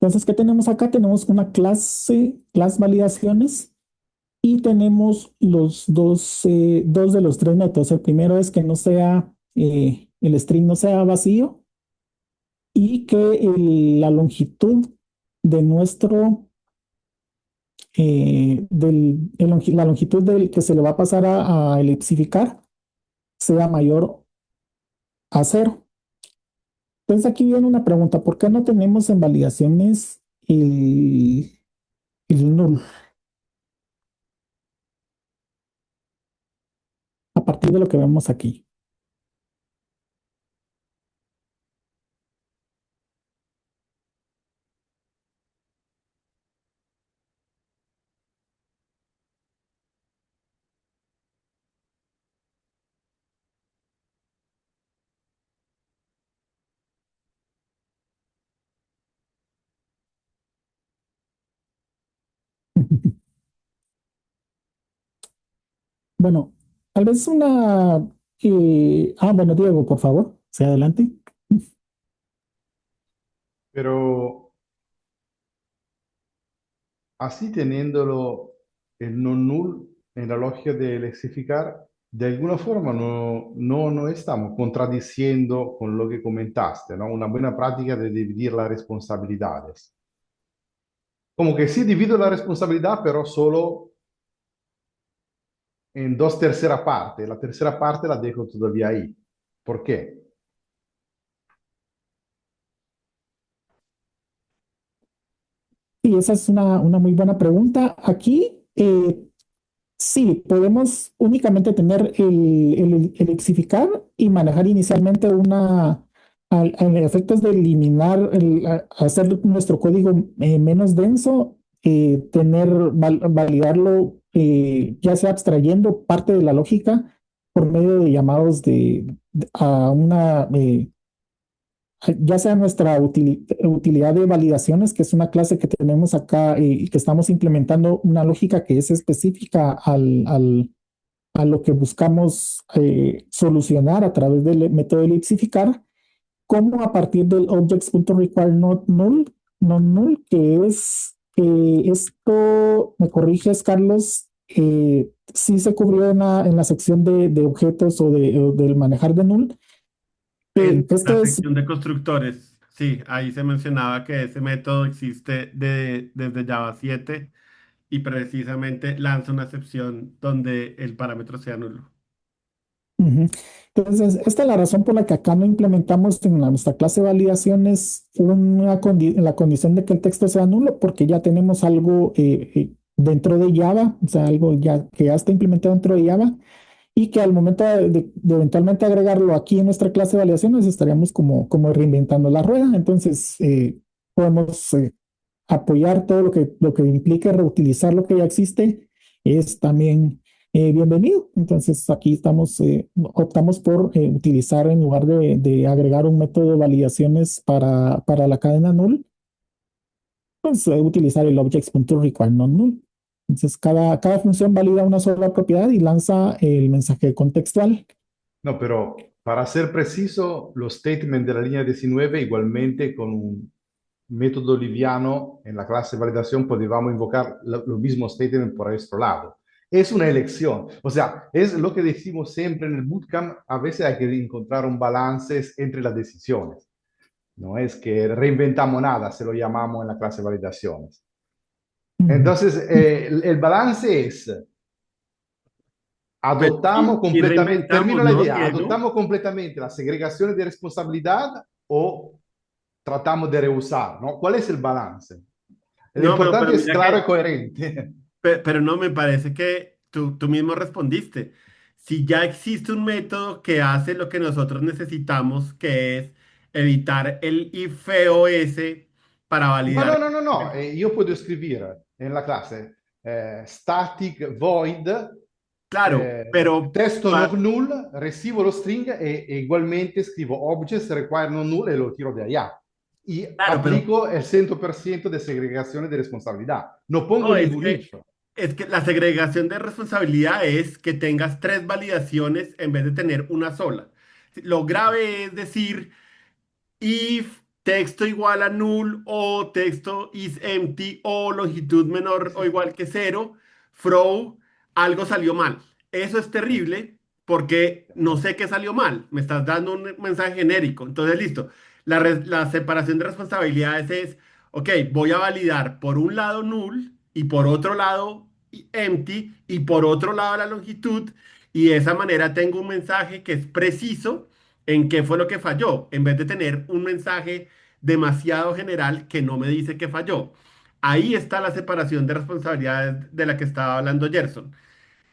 Entonces, ¿qué tenemos acá? Tenemos una clase validaciones y tenemos los dos de los tres métodos. El primero es que no sea, el string no sea vacío y que la longitud de nuestro, la longitud del que se le va a pasar a elipsificar sea mayor a cero. Entonces aquí viene una pregunta, ¿por qué no tenemos en validaciones el null a partir de lo que vemos aquí? Bueno, tal vez bueno, Diego, por favor, sea adelante. Pero así teniéndolo el non null en la lógica de lexificar, de alguna forma no estamos contradiciendo con lo que comentaste, ¿no? Una buena práctica de dividir las responsabilidades. Como que sí divido la responsabilidad, pero solo en dos terceras partes. La tercera parte la dejo todavía ahí. ¿Por qué? Y esa es una muy buena pregunta. Aquí, sí, podemos únicamente tener el lexificar y manejar inicialmente en efectos de eliminar, hacer nuestro código menos denso, validarlo, ya sea abstrayendo parte de la lógica por medio de llamados a una, ya sea nuestra utilidad de validaciones, que es una clase que tenemos acá y que estamos implementando una lógica que es específica a lo que buscamos solucionar a través del método de elipsificar, como a partir del objects.require not null, non null, que es esto, me corriges, Carlos, sí se cubrió en la sección de objetos o del manejar de null. En Esto la es sección de constructores, sí, ahí se mencionaba que ese método existe desde Java 7 y precisamente lanza una excepción donde el parámetro sea nulo. Ujú. Entonces, esta es la razón por la que acá no implementamos en nuestra clase de validaciones la condición de que el texto sea nulo, porque ya tenemos algo dentro de Java, o sea, algo ya que ya está implementado dentro de Java, y que al momento de eventualmente agregarlo aquí en nuestra clase de validaciones estaríamos como reinventando la rueda. Entonces, podemos apoyar todo lo que implique reutilizar lo que ya existe, es también bienvenido. Entonces aquí optamos por utilizar en lugar de agregar un método de validaciones para la cadena null, pues utilizar el objects.require non null. Entonces cada función valida una sola propiedad y lanza el mensaje contextual. No, pero para ser preciso, los statements de la línea 19, igualmente con un método liviano en la clase de validación, podíamos invocar los mismos statements por nuestro lado. Es una elección. O sea, es lo que decimos siempre en el bootcamp. A veces hay que encontrar un balance entre las decisiones. No es que reinventamos nada, se lo llamamos en la clase de validaciones. Ujú. Entonces, el balance es Pero adoptamos y completamente, reinventamos, termino la ¿no, idea, Diego? adoptamos completamente la segregación de responsabilidad o tratamos de rehusar, ¿no? ¿Cuál es el balance? Lo No, pero importante es mira claro y que coherente. Pero no, me parece que tú mismo respondiste. Si ya existe un método que hace lo que nosotros necesitamos, que es evitar el IFEOS para No, validar. no, no, no, no. Io puedo escribir en la clase static void Claro, pero testo no null, recibo lo string e ugualmente scrivo objects require non null e lo tiro de allá. Y claro, pero aplico el 100% de segregación de responsabilidad. No pongo no, ningún if. Es que la segregación de responsabilidad es que tengas tres validaciones en vez de tener una sola. Lo grave es decir, if texto igual a null o texto is empty o longitud menor o igual que cero, throw, algo salió mal. Eso es Sí, terrible porque no sé qué salió mal. Me estás dando un mensaje genérico. Entonces, listo. La separación de responsabilidades es, ok, voy a validar por un lado null y por otro lado empty y por otro lado la longitud y de esa manera tengo un mensaje que es preciso en qué fue lo que falló, en vez de tener un mensaje demasiado general que no me dice qué falló. Ahí está la separación de responsabilidades de la que estaba hablando Gerson.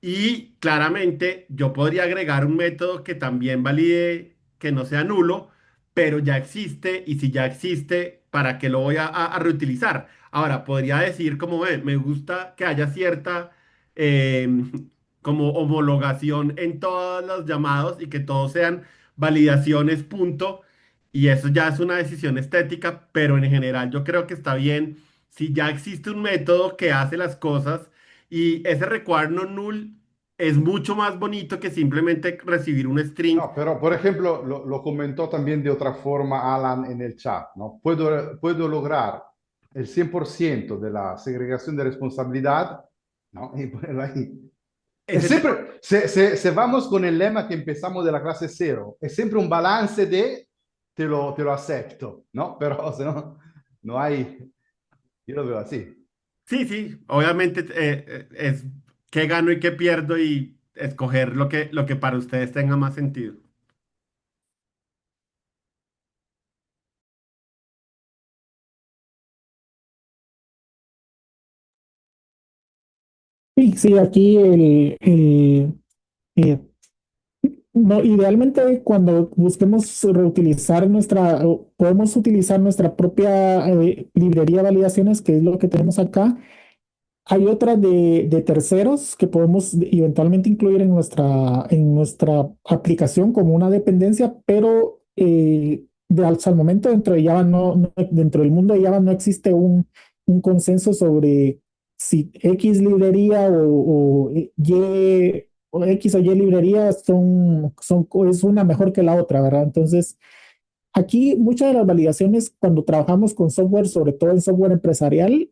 Y claramente yo podría agregar un método que también valide que no sea nulo, pero ya existe y si ya existe, ¿para qué lo voy a reutilizar? Ahora, podría decir como me gusta que haya cierta eh, como homologación en todos los llamados y que todos sean validaciones, punto. Y eso ya es una decisión estética, pero en general yo creo que está bien si ya existe un método que hace las cosas y ese require non null es mucho más bonito que simplemente recibir un string. no, pero por ejemplo, lo comentó también de otra forma Alan en el chat, ¿no? Puedo lograr el 100% de la segregación de responsabilidad, ¿no? Y ponerlo ahí. Es Ese tema, siempre, se vamos con el lema que empezamos de la clase cero, es siempre un balance de te lo acepto, ¿no? Pero si no, no hay, yo lo veo así. sí, sí, obviamente es qué gano y qué pierdo y escoger lo que para ustedes tenga más sentido. Sí, sí, aquí eh, no, idealmente cuando busquemos reutilizar o podemos utilizar nuestra propia librería de validaciones, que es lo que tenemos acá. Hay otras de terceros que podemos eventualmente incluir en nuestra aplicación como una dependencia, pero hasta el momento dentro de Java dentro del mundo de Java no existe un consenso sobre si X librería o X o Y librería es una mejor que la otra, ¿verdad? Entonces, aquí muchas de las validaciones cuando trabajamos con software, sobre todo en software empresarial,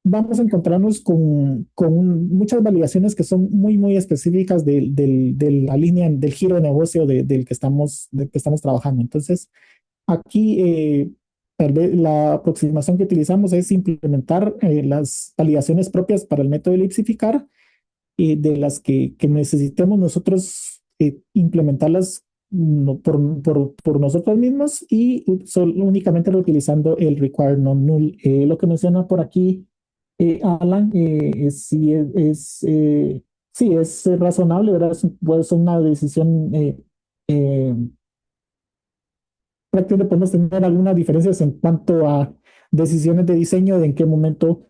vamos a encontrarnos con muchas validaciones que son muy específicas de la línea, del giro de negocio del que estamos trabajando. Entonces, aquí tal vez la aproximación que utilizamos es implementar las validaciones propias para el método de elipsificar, de las que necesitemos nosotros implementarlas por nosotros mismos y únicamente utilizando el require non null. Lo que menciona por aquí Alan, sí es razonable, ¿verdad? Puede ser una decisión eh, prácticamente podemos tener algunas diferencias en cuanto a decisiones de diseño, de en qué momento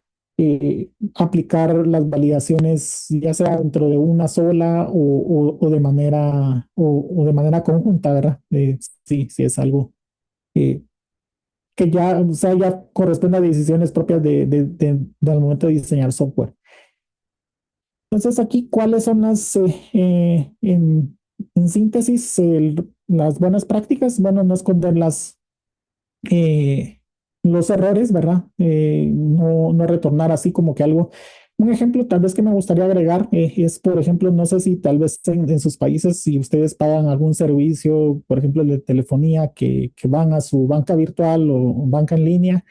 aplicar las validaciones, ya sea dentro de una sola o de manera conjunta, ¿verdad? Sí, sí es algo eh, que ya, o sea, ya corresponde a decisiones propias del momento de diseñar software. Entonces, aquí, ¿cuáles son en síntesis, las buenas prácticas? Bueno, no esconder eh, los errores, ¿verdad? No retornar así como que algo. Un ejemplo tal vez que me gustaría agregar es, por ejemplo, no sé si tal vez en sus países, si ustedes pagan algún servicio, por ejemplo, de telefonía, que van a su banca virtual o banca en línea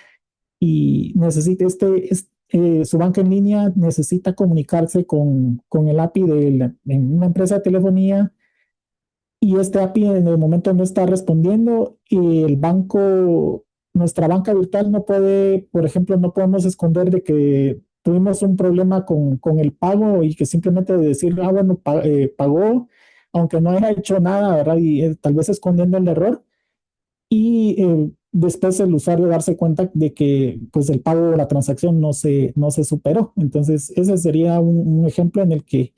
y necesita su banca en línea necesita comunicarse con el API en una empresa de telefonía y este API en el momento no está respondiendo y nuestra banca virtual no puede, por ejemplo, no podemos esconder de que tuvimos un problema con el pago y que simplemente decir, bueno, pagó, aunque no haya hecho nada, ¿verdad? Y tal vez escondiendo el error y después el usuario darse cuenta de que pues el pago de la transacción no se superó. Entonces, ese sería un ejemplo en el que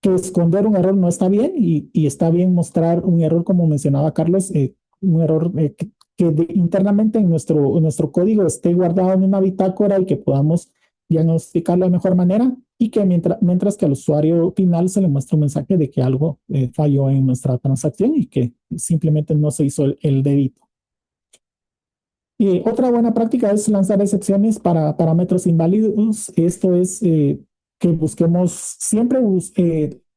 esconder un error no está bien y está bien mostrar un error, como mencionaba Carlos, un error internamente en nuestro código esté guardado en una bitácora y que podamos diagnosticarlo de mejor manera y que mientras que al usuario final se le muestra un mensaje de que algo falló en nuestra transacción y que simplemente no se hizo el débito. Y otra buena práctica es lanzar excepciones para parámetros inválidos. Esto es que busquemos siempre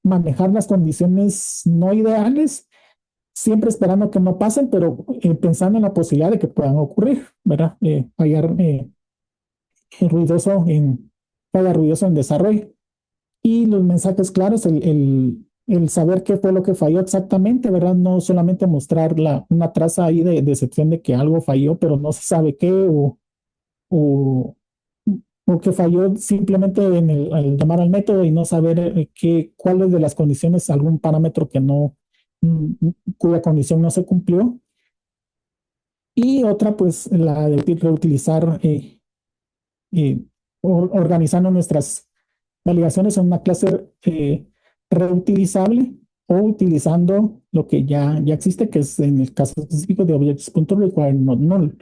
manejar las condiciones no ideales, siempre esperando que no pasen, pero pensando en la posibilidad de que puedan ocurrir, ¿verdad? Fallar ruidoso falla ruidoso en desarrollo. Y los mensajes claros, el saber qué fue lo que falló exactamente, ¿verdad? No solamente mostrar una traza ahí de excepción de que algo falló, pero no se sabe qué o, o que falló simplemente al llamar al método y no saber cuáles de las condiciones, algún parámetro que no, cuya condición no se cumplió. Y otra, pues, la de reutilizar, organizando nuestras validaciones en una clase reutilizable o utilizando lo que ya existe, que es en el caso específico de objects.require not null.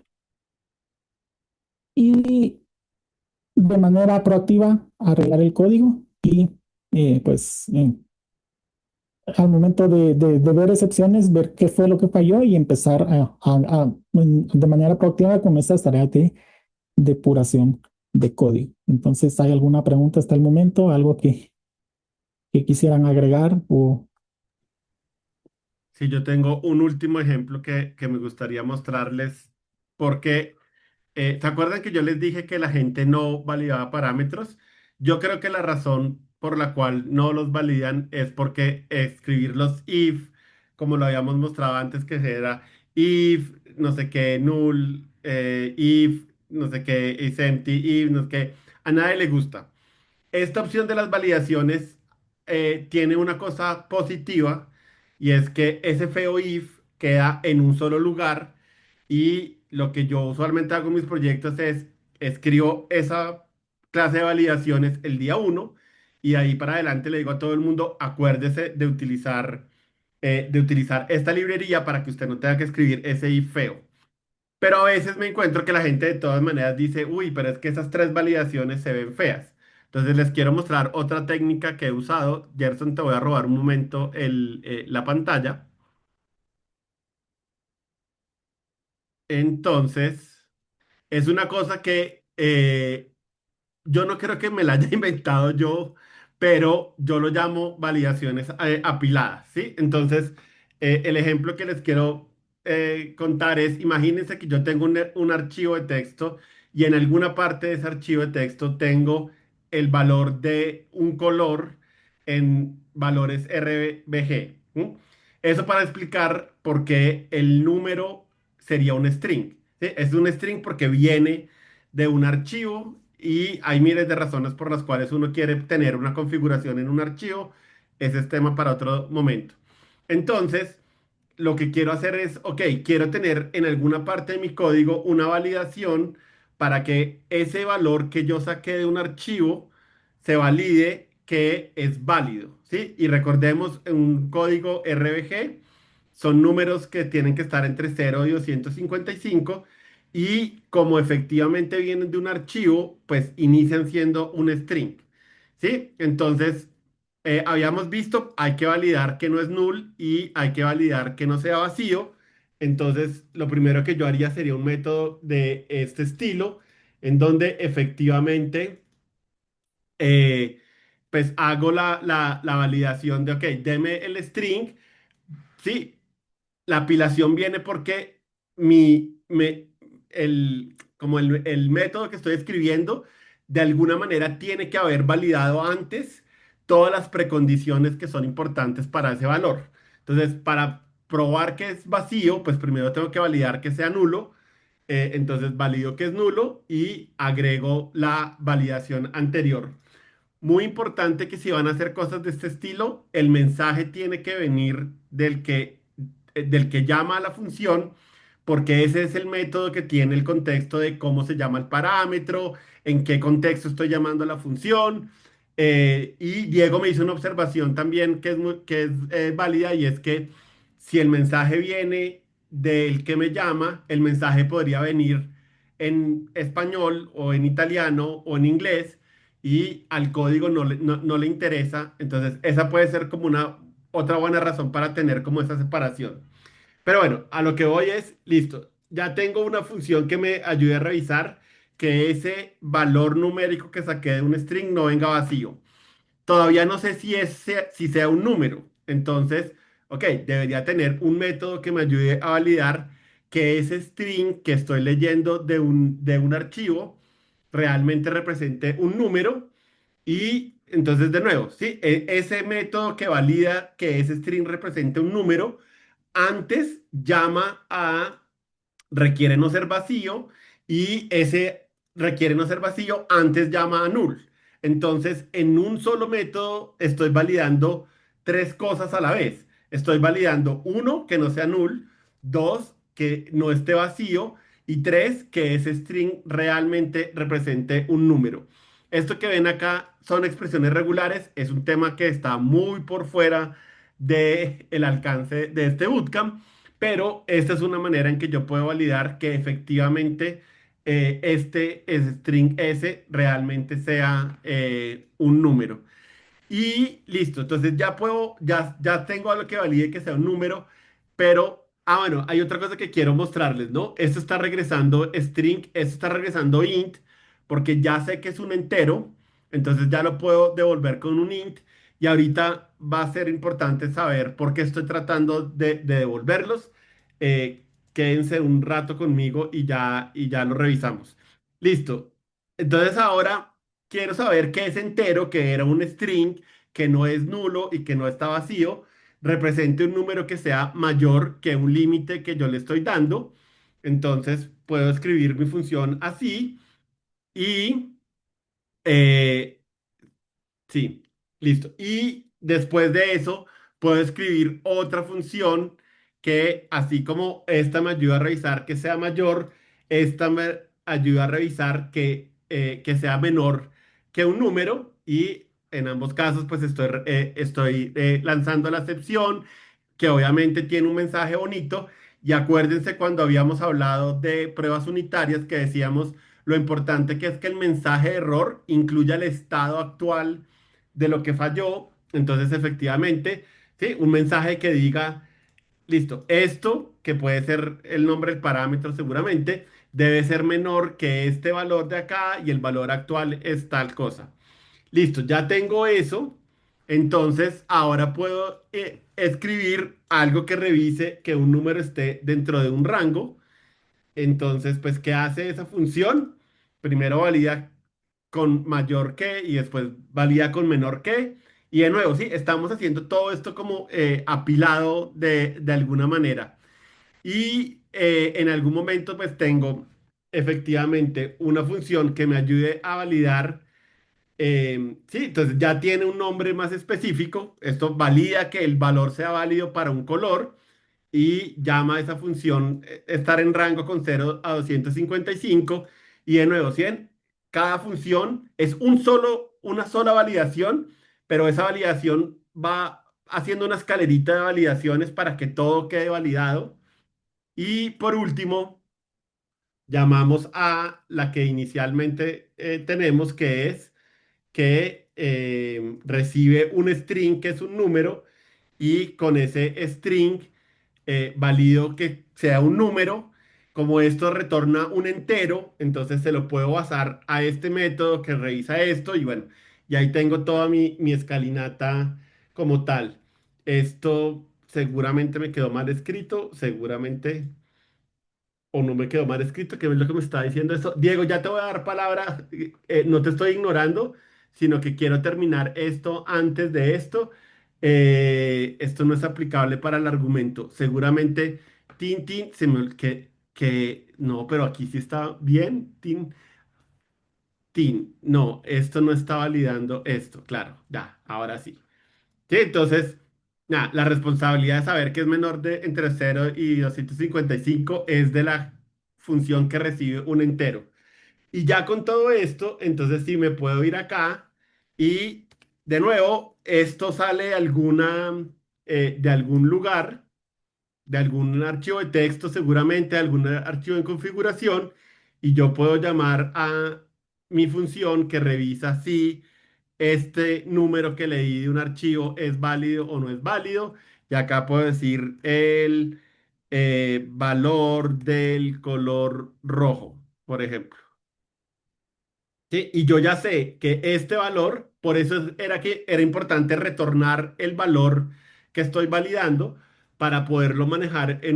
Y de manera proactiva arreglar el código y pues al momento de ver excepciones, ver qué fue lo que falló y empezar de manera proactiva con estas tareas de depuración de código. Entonces, ¿hay alguna pregunta hasta el momento? ¿Algo que quisieran agregar? O Si yo tengo un último ejemplo que me gustaría mostrarles, porque ¿se acuerdan que yo les dije que la gente no validaba parámetros? Yo creo que la razón por la cual no los validan es porque escribir los if, como lo habíamos mostrado antes, que era if, no sé qué, null, if, no sé qué, is empty, if, no sé qué, a nadie le gusta. Esta opción de las validaciones tiene una cosa positiva y es que ese feo if queda en un solo lugar y lo que yo usualmente hago en mis proyectos es escribo esa clase de validaciones el día uno y ahí para adelante le digo a todo el mundo acuérdese de utilizar esta librería para que usted no tenga que escribir ese if feo. Pero a veces me encuentro que la gente de todas maneras dice, uy, pero es que esas tres validaciones se ven feas. Entonces les quiero mostrar otra técnica que he usado. Gerson, te voy a robar un momento la pantalla. Entonces, es una cosa que yo no creo que me la haya inventado yo, pero yo lo llamo validaciones apiladas, ¿sí? Entonces, el ejemplo que les quiero contar es, imagínense que yo tengo un archivo de texto y en alguna parte de ese archivo de texto tengo el valor de un color en valores RBG. ¿M? Eso para explicar por qué el número sería un string, ¿sí? Es un string porque viene de un archivo y hay miles de razones por las cuales uno quiere tener una configuración en un archivo. Ese es tema para otro momento. Entonces, lo que quiero hacer es, ok, quiero tener en alguna parte de mi código una validación para que ese valor que yo saqué de un archivo se valide que es válido, ¿sí? Y recordemos, en un código RBG son números que tienen que estar entre 0 y 255 y como efectivamente vienen de un archivo, pues inician siendo un string, ¿sí? Entonces, habíamos visto, hay que validar que no es null y hay que validar que no sea vacío. Entonces, lo primero que yo haría sería un método de este estilo, en donde efectivamente, eh, pues hago la validación de, ok, deme el string, ¿sí? La apilación viene porque como el método que estoy escribiendo, de alguna manera tiene que haber validado antes todas las precondiciones que son importantes para ese valor. Entonces, para probar que es vacío, pues primero tengo que validar que sea nulo. Entonces, valido que es nulo y agrego la validación anterior. Muy importante que si van a hacer cosas de este estilo, el mensaje tiene que venir del que llama a la función, porque ese es el método que tiene el contexto de cómo se llama el parámetro, en qué contexto estoy llamando a la función. Y Diego me hizo una observación también que es válida y es que si el mensaje viene del que me llama, el mensaje podría venir en español o en italiano o en inglés y al código no le interesa. Entonces, esa puede ser como una otra buena razón para tener como esa separación. Pero bueno, a lo que voy es, listo, ya tengo una función que me ayude a revisar que ese valor numérico que saqué de un string no venga vacío. Todavía no sé si sea un número. Entonces, ok, debería tener un método que me ayude a validar que ese string que estoy leyendo de un archivo realmente represente un número. Y entonces, de nuevo, ¿sí? Ese método que valida que ese string represente un número, antes llama a requiere no ser vacío y ese requiere no ser vacío antes llama a null. Entonces, en un solo método estoy validando tres cosas a la vez. Estoy validando uno, que no sea null, dos, que no esté vacío y tres, que ese string realmente represente un número. Esto que ven acá son expresiones regulares, es un tema que está muy por fuera del alcance de este bootcamp, pero esta es una manera en que yo puedo validar que efectivamente este string S realmente sea un número. Y listo, entonces ya tengo algo que valide que sea un número, pero, bueno, hay otra cosa que quiero mostrarles, ¿no? Esto está regresando string, esto está regresando int, porque ya sé que es un entero, entonces ya lo puedo devolver con un int, y ahorita va a ser importante saber por qué estoy tratando de devolverlos. Quédense un rato conmigo y ya lo revisamos. Listo. Entonces ahora quiero saber qué es entero, que era un string, que no es nulo y que no está vacío, represente un número que sea mayor que un límite que yo le estoy dando. Entonces puedo escribir mi función así y eh, sí, listo. Y después de eso, puedo escribir otra función que, así como esta me ayuda a revisar que sea mayor, esta me ayuda a revisar que sea menor que un número. Y en ambos casos, pues estoy lanzando la excepción, que obviamente tiene un mensaje bonito. Y acuérdense cuando habíamos hablado de pruebas unitarias que decíamos lo importante que es que el mensaje de error incluya el estado actual de lo que falló. Entonces, efectivamente, ¿sí? Un mensaje que diga, listo, esto, que puede ser el nombre del parámetro seguramente, debe ser menor que este valor de acá y el valor actual es tal cosa. Listo, ya tengo eso. Entonces, ahora puedo escribir algo que revise que un número esté dentro de un rango. Entonces, pues, ¿qué hace esa función? Primero valida con mayor que y después valida con menor que. Y de nuevo, sí, estamos haciendo todo esto como apilado de alguna manera. Y en algún momento, pues, tengo efectivamente una función que me ayude a validar. Sí, entonces ya tiene un nombre más específico. Esto valida que el valor sea válido para un color y llama a esa función estar en rango con 0 a 255. Y de nuevo, 100. Cada función es una sola validación, pero esa validación va haciendo una escalerita de validaciones para que todo quede validado. Y por último, llamamos a la que inicialmente tenemos, que es que recibe un string que es un número, y con ese string valido que sea un número. Como esto retorna un entero, entonces se lo puedo basar a este método que revisa esto y bueno, y ahí tengo toda mi escalinata como tal. Esto seguramente me quedó mal escrito, seguramente, o no me quedó mal escrito, que es lo que me está diciendo esto. Diego, ya te voy a dar palabra, no te estoy ignorando, sino que quiero terminar esto antes de esto. Esto no es aplicable para el argumento. Seguramente, Tin, no, pero aquí sí está bien, no, esto no está validando esto, claro, ya, ahora sí. Sí, entonces, nada, la responsabilidad de saber que es menor de entre 0 y 255 es de la función que recibe un entero. Y ya con todo esto, entonces sí me puedo ir acá y de nuevo, esto sale de algún lugar, de algún archivo de texto, seguramente, algún archivo en configuración, y yo puedo llamar a mi función que revisa si este número que leí de un archivo es válido o no es válido. Y acá puedo decir el valor del color rojo, por ejemplo. ¿Sí? Y yo ya sé que este valor, por eso era que era importante retornar el valor que estoy validando para poderlo manejar ¿qué?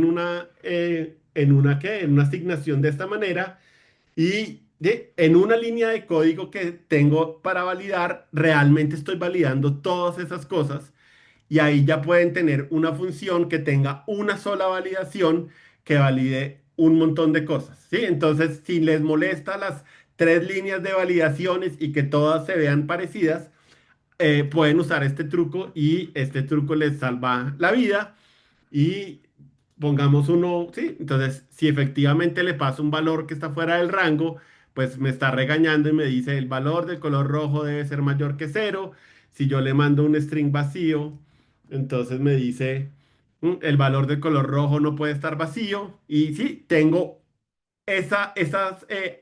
En una asignación de esta manera y en una línea de código que tengo para validar, realmente estoy validando todas esas cosas y ahí ya pueden tener una función que tenga una sola validación que valide un montón de cosas, ¿sí? Entonces, si les molesta las tres líneas de validaciones y que todas se vean parecidas, pueden usar este truco y este truco les salva la vida. Y pongamos uno, sí, entonces si efectivamente le paso un valor que está fuera del rango, pues me está regañando y me dice el valor del color rojo debe ser mayor que cero. Si yo le mando un string vacío, entonces me dice el valor del color rojo no puede estar vacío. Y sí, tengo esas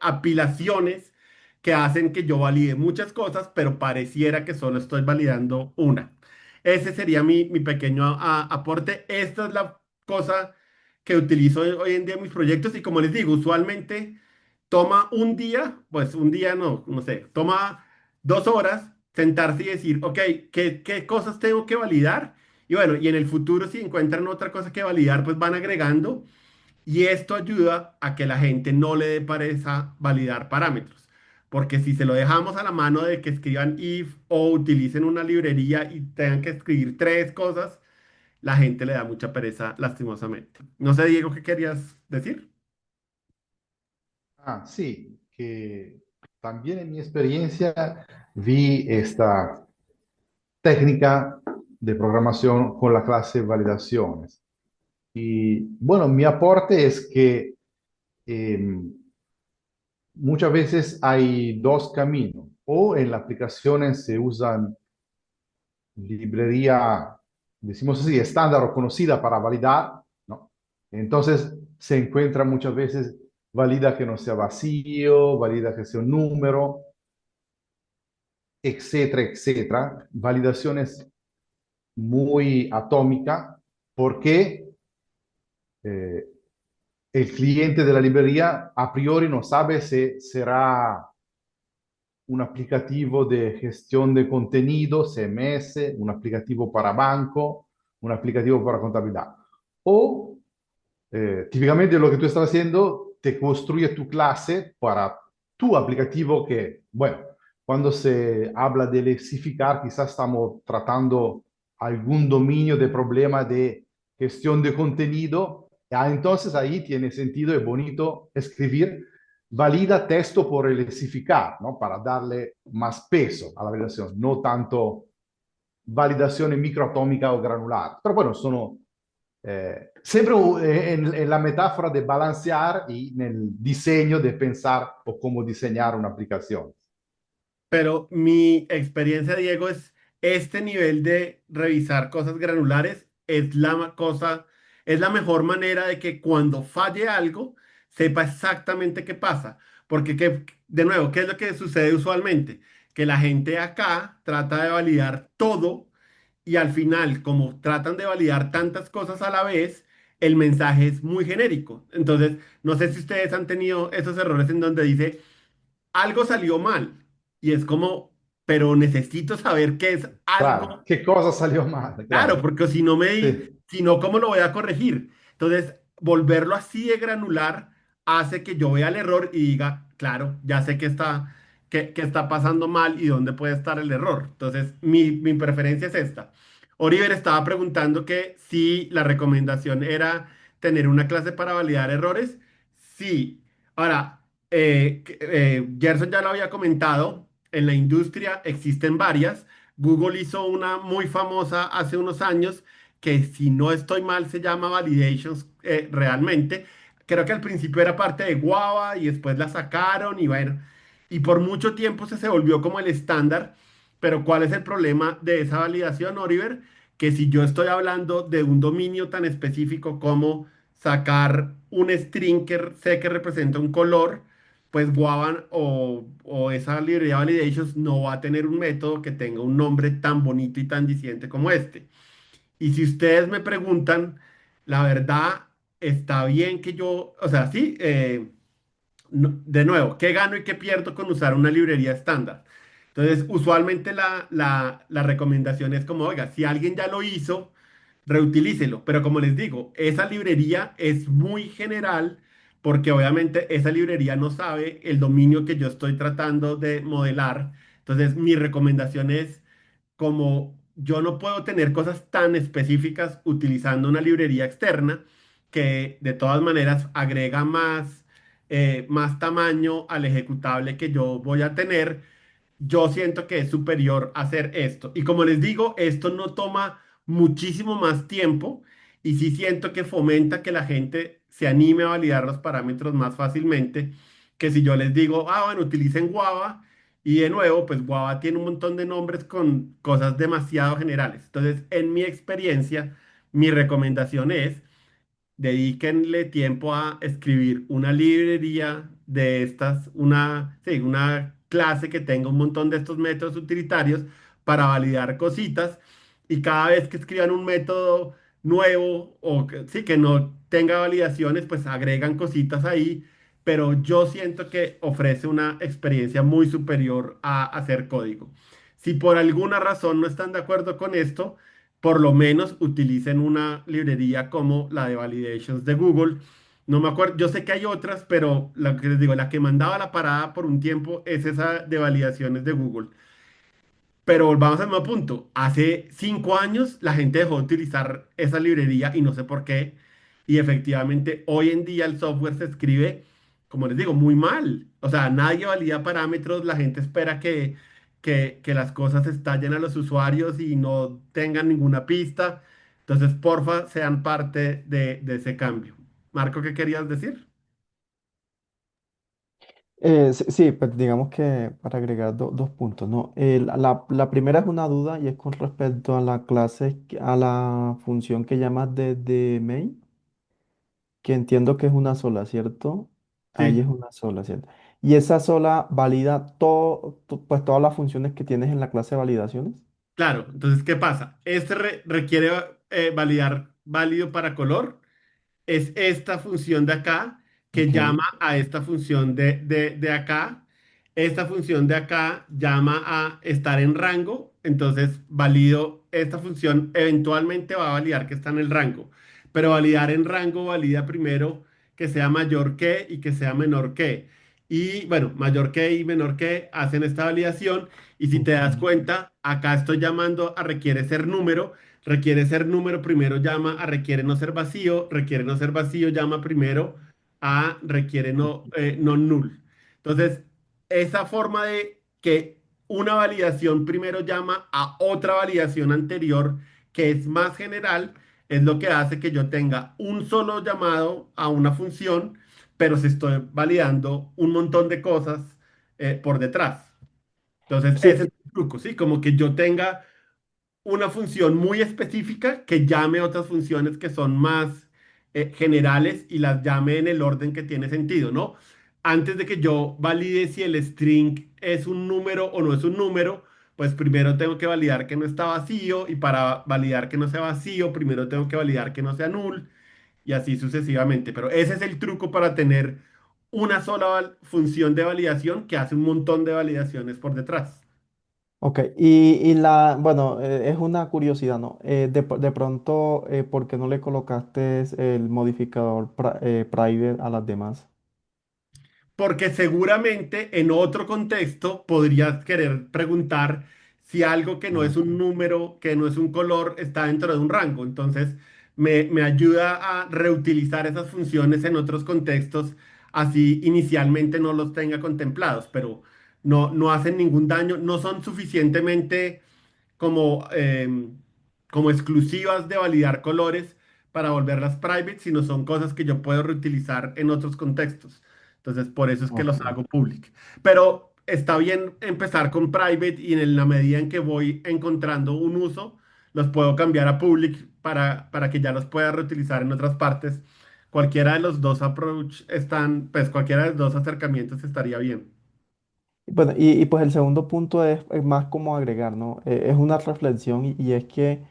apilaciones que hacen que yo valide muchas cosas, pero pareciera que solo estoy validando una. Ese sería mi pequeño aporte. Esta es la cosa que utilizo hoy en día en mis proyectos y como les digo, usualmente toma un día, pues un día no, no sé, toma 2 horas sentarse y decir, ok, ¿qué cosas tengo que validar? Y bueno, y en el futuro si encuentran otra cosa que validar, pues van agregando y esto ayuda a que la gente no le dé pereza validar parámetros. Porque si se lo dejamos a la mano de que escriban if o utilicen una librería y tengan que escribir tres cosas, la gente le da mucha pereza lastimosamente. No sé, Diego, ¿qué querías decir? Ah, sí, que también en mi experiencia vi esta técnica de programación con la clase validaciones. Y bueno, mi aporte es que eh, muchas veces hay dos caminos. O en la aplicación se usan librería, decimos así, estándar o conocida para validar, ¿no? Entonces se encuentra muchas veces valida que no sea vacío, valida que sea un número, etcétera, etcétera. Validaciones muy atómica porque eh, el cliente de la librería a priori no sabe si será un aplicativo de gestión de contenido, CMS, un aplicativo para banco, un aplicativo para contabilidad. O típicamente lo que tú estás haciendo, te construye tu clase para tu aplicativo que, bueno, cuando se habla de lexificar, quizás estamos tratando algún dominio de problema de gestión de contenido. Ah, entonces ahí tiene sentido y bonito escribir valida texto por el lexificar, ¿no? Para darle más peso a la validación, no tanto validazione microatomica o granulare. Però bueno, sono sempre la metáfora de balancear y en el diseño de pensar o cómo diseñar una aplicación. Pero mi experiencia, Diego, es este nivel de revisar cosas granulares es es la mejor manera de que cuando falle algo, sepa exactamente qué pasa. Porque, de nuevo, ¿qué es lo que sucede usualmente? Que la gente acá trata de validar todo y al final, como tratan de validar tantas cosas a la vez, el mensaje es muy genérico. Entonces, no sé si ustedes han tenido esos errores en donde dice algo salió mal. Y es como, pero necesito saber qué es Claro, algo. ¿qué cosa salió mal? Claro, Claro, porque si no sí, si no, ¿cómo lo voy a corregir? Entonces, volverlo así de granular hace que yo vea el error y diga, claro, ya sé qué está pasando mal y dónde puede estar el error. Entonces, mi preferencia es esta. Oliver estaba preguntando que si la recomendación era tener una clase para validar errores. Sí. Ahora, Gerson ya lo había comentado, en la industria existen varias. Google hizo una muy famosa hace unos años que si no estoy mal se llama Validations realmente. Creo que al principio era parte de Guava y después la sacaron y bueno, y por mucho tiempo se volvió como el estándar. Pero ¿cuál es el problema de esa validación, Oliver? Que si yo estoy hablando de un dominio tan específico como sacar un string que sé que representa un color, pues Guava o esa librería Validations no va a tener un método que tenga un nombre tan bonito y tan diciente como este. Y si ustedes me preguntan, la verdad, está bien que yo, o sea, sí, de nuevo, ¿qué gano y qué pierdo con usar una librería estándar? Entonces, usualmente la recomendación es como, oiga, si alguien ya lo hizo, reutilícelo. Pero como les digo, esa librería es muy general porque obviamente esa librería no sabe el dominio que yo estoy tratando de modelar. Entonces, mi recomendación es como yo no puedo tener cosas tan específicas utilizando una librería externa que de todas maneras agrega más tamaño al ejecutable que yo voy a tener, yo siento que es superior hacer esto. Y como les digo, esto no toma muchísimo más tiempo y sí siento que fomenta que la gente se anime a validar los parámetros más fácilmente que si yo les digo, ah, bueno, utilicen Guava y de nuevo, pues Guava tiene un montón de nombres con cosas demasiado generales. Entonces, en mi experiencia, mi recomendación es dedíquenle tiempo a escribir una librería de estas, sí, una clase que tenga un montón de estos métodos utilitarios para validar cositas y cada vez que escriban un método nuevo o que, sí, que no tenga validaciones, pues agregan cositas ahí, pero yo siento que ofrece una experiencia muy superior a hacer código. Si por alguna razón no están de acuerdo con esto, por lo menos utilicen una librería como la de Validations de Google. No me acuerdo, yo sé que hay otras, pero la que les digo, la que mandaba la parada por un tiempo es esa de validaciones de Google. Pero volvamos al mismo punto. Hace 5 años la gente dejó de utilizar esa librería y no sé por qué. Y efectivamente hoy en día el software se escribe, como les digo, muy mal. O sea, nadie valida parámetros, la gente espera que las cosas estallen a los usuarios y no tengan ninguna pista. Entonces, porfa, sean parte de ese cambio. Marco, ¿qué querías decir? Sí, sí, pues digamos que para agregar dos puntos, ¿no? La primera es una duda y es con respecto a la clase, a la función que llamas de main, que entiendo que es una sola, ¿cierto? Ahí es Sí. una sola, ¿cierto? Y esa sola valida todo, pues todas las funciones que tienes en la clase de validaciones. Claro, entonces, ¿qué pasa? Este requiere validar válido para color. Es esta función de acá que Ok. llama a esta función de acá. Esta función de acá llama a estar en rango. Entonces, valido esta función. Eventualmente va a validar que está en el rango. Pero validar en rango valida primero que sea mayor que y que sea menor que. Y bueno, mayor que y menor que hacen esta validación. Y si te Ok. das cuenta, acá estoy llamando a requiere ser número. Requiere ser número, primero llama a requiere no ser vacío, llama primero a requiere no, no null. Entonces, esa forma de que una validación primero llama a otra validación anterior, que es más general, es lo que hace que yo tenga un solo llamado a una función, pero si estoy validando un montón de cosas por detrás. Entonces, Sí, ese es el truco, ¿sí? Como que yo tenga una función muy específica que llame a otras funciones que son más generales y las llame en el orden que tiene sentido, ¿no? Antes de que yo valide si el string es un número o no es un número, pues primero tengo que validar que no está vacío y para validar que no sea vacío, primero tengo que validar que no sea null y así sucesivamente. Pero ese es el truco para tener una sola función de validación que hace un montón de validaciones por detrás. ok. Bueno, es una curiosidad, ¿no? De pronto, ¿por qué no le colocaste el modificador private a las demás? Porque seguramente en otro contexto podrías querer preguntar si algo que no es Ok. un número, que no es un color, está dentro de un rango. Entonces, me ayuda a reutilizar esas funciones en otros contextos, así inicialmente no los tenga contemplados, pero no hacen ningún daño, no son suficientemente como, como exclusivas de validar colores para volverlas private, sino son cosas que yo puedo reutilizar en otros contextos. Entonces, por eso es que los Ok. hago public. Pero está bien empezar con private y en la medida en que voy encontrando un uso, los puedo cambiar a public para que ya los pueda reutilizar en otras partes cualquiera de los dos approach están, pues cualquiera de los dos acercamientos estaría bien. Bueno, y pues el segundo punto es más como agregar, ¿no? Es una reflexión y es que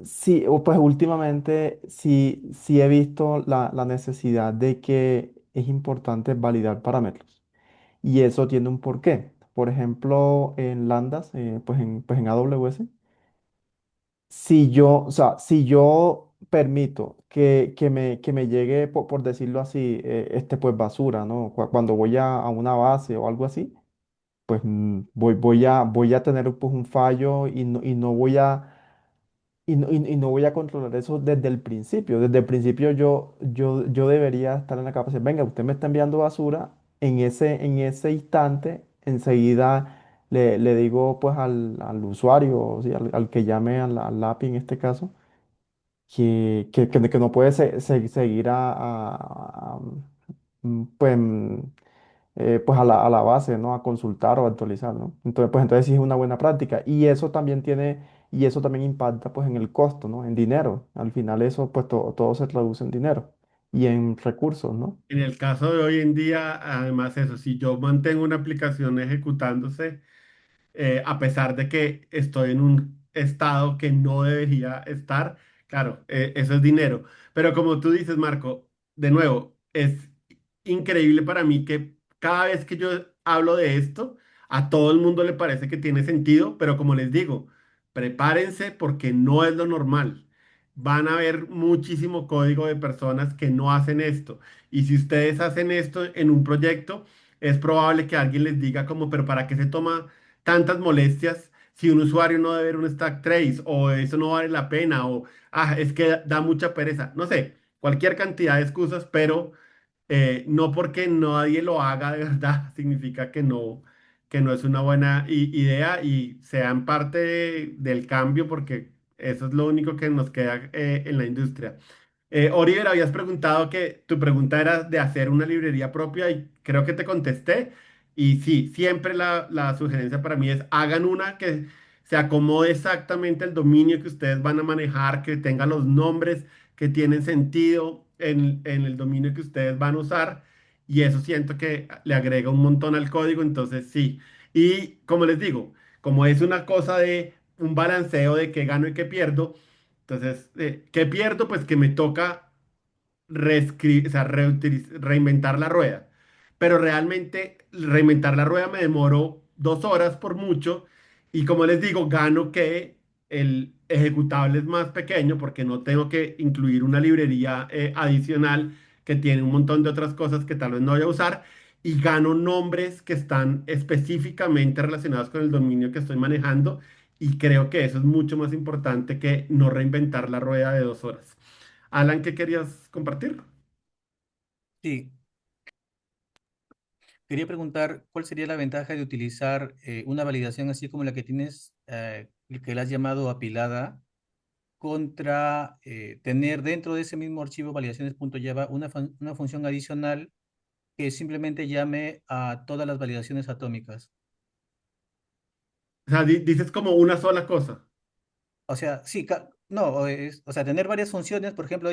sí, o pues últimamente sí he visto la necesidad de que es importante validar parámetros y eso tiene un porqué. Por ejemplo, en Lambdas, pues en AWS, si yo, o sea, si yo permito que me llegue, por decirlo así, pues basura, ¿no? Cuando voy a una base o algo así, pues voy a tener pues un fallo y no voy a y no voy a controlar eso desde el principio. Desde el principio yo debería estar en la capacidad, venga, usted me está enviando basura, en ese instante, enseguida le digo pues al usuario, o sea, al que llame al API en este caso, que no puede seguir pues, pues a la base, ¿no? A consultar o a actualizar, ¿no? Entonces sí es una buena práctica. Y eso también impacta pues en el costo, ¿no? En dinero. Al final eso pues todo se traduce en dinero y en recursos, ¿no? En el caso de hoy en día, además eso, si yo mantengo una aplicación ejecutándose, a pesar de que estoy en un estado que no debería estar, claro, eso es dinero. Pero como tú dices, Marco, de nuevo, es increíble para mí que cada vez que yo hablo de esto, a todo el mundo le parece que tiene sentido, pero como les digo, prepárense porque no es lo normal. Van a haber muchísimo código de personas que no hacen esto. Y si ustedes hacen esto en un proyecto, es probable que alguien les diga como, pero ¿para qué se toma tantas molestias si un usuario no debe ver un stack trace o eso no vale la pena o es que da mucha pereza? No sé, cualquier cantidad de excusas, pero no porque nadie lo haga de verdad significa que no es una buena idea y sean parte del cambio porque eso es lo único que nos queda en la industria. Oliver, habías preguntado que tu pregunta era de hacer una librería propia y creo que te contesté. Y sí, siempre la sugerencia para mí es hagan una que se acomode exactamente al dominio que ustedes van a manejar, que tenga los nombres que tienen sentido en el dominio que ustedes van a usar. Y eso siento que le agrega un montón al código, entonces sí. Y como les digo, como es una cosa de un balanceo de qué gano y qué pierdo. Entonces, ¿qué pierdo? Pues que me toca o sea, reinventar la rueda. Pero realmente reinventar la rueda me demoró 2 horas por mucho. Y como les digo, gano que el ejecutable es más pequeño porque no tengo que incluir una librería adicional que tiene un montón de otras cosas que tal vez no voy a usar. Y gano nombres que están específicamente relacionados con el dominio que estoy manejando. Y creo que eso es mucho más importante que no reinventar la rueda de 2 horas. Alan, ¿qué querías compartir? Sí, quería preguntar cuál sería la ventaja de utilizar una validación así como la que tienes, que la has llamado apilada, contra tener dentro de ese mismo archivo validaciones.java una función adicional que simplemente llame a todas las validaciones atómicas. O sea, dices como una sola cosa. O sea, sí, no, o sea, tener varias funciones, por ejemplo,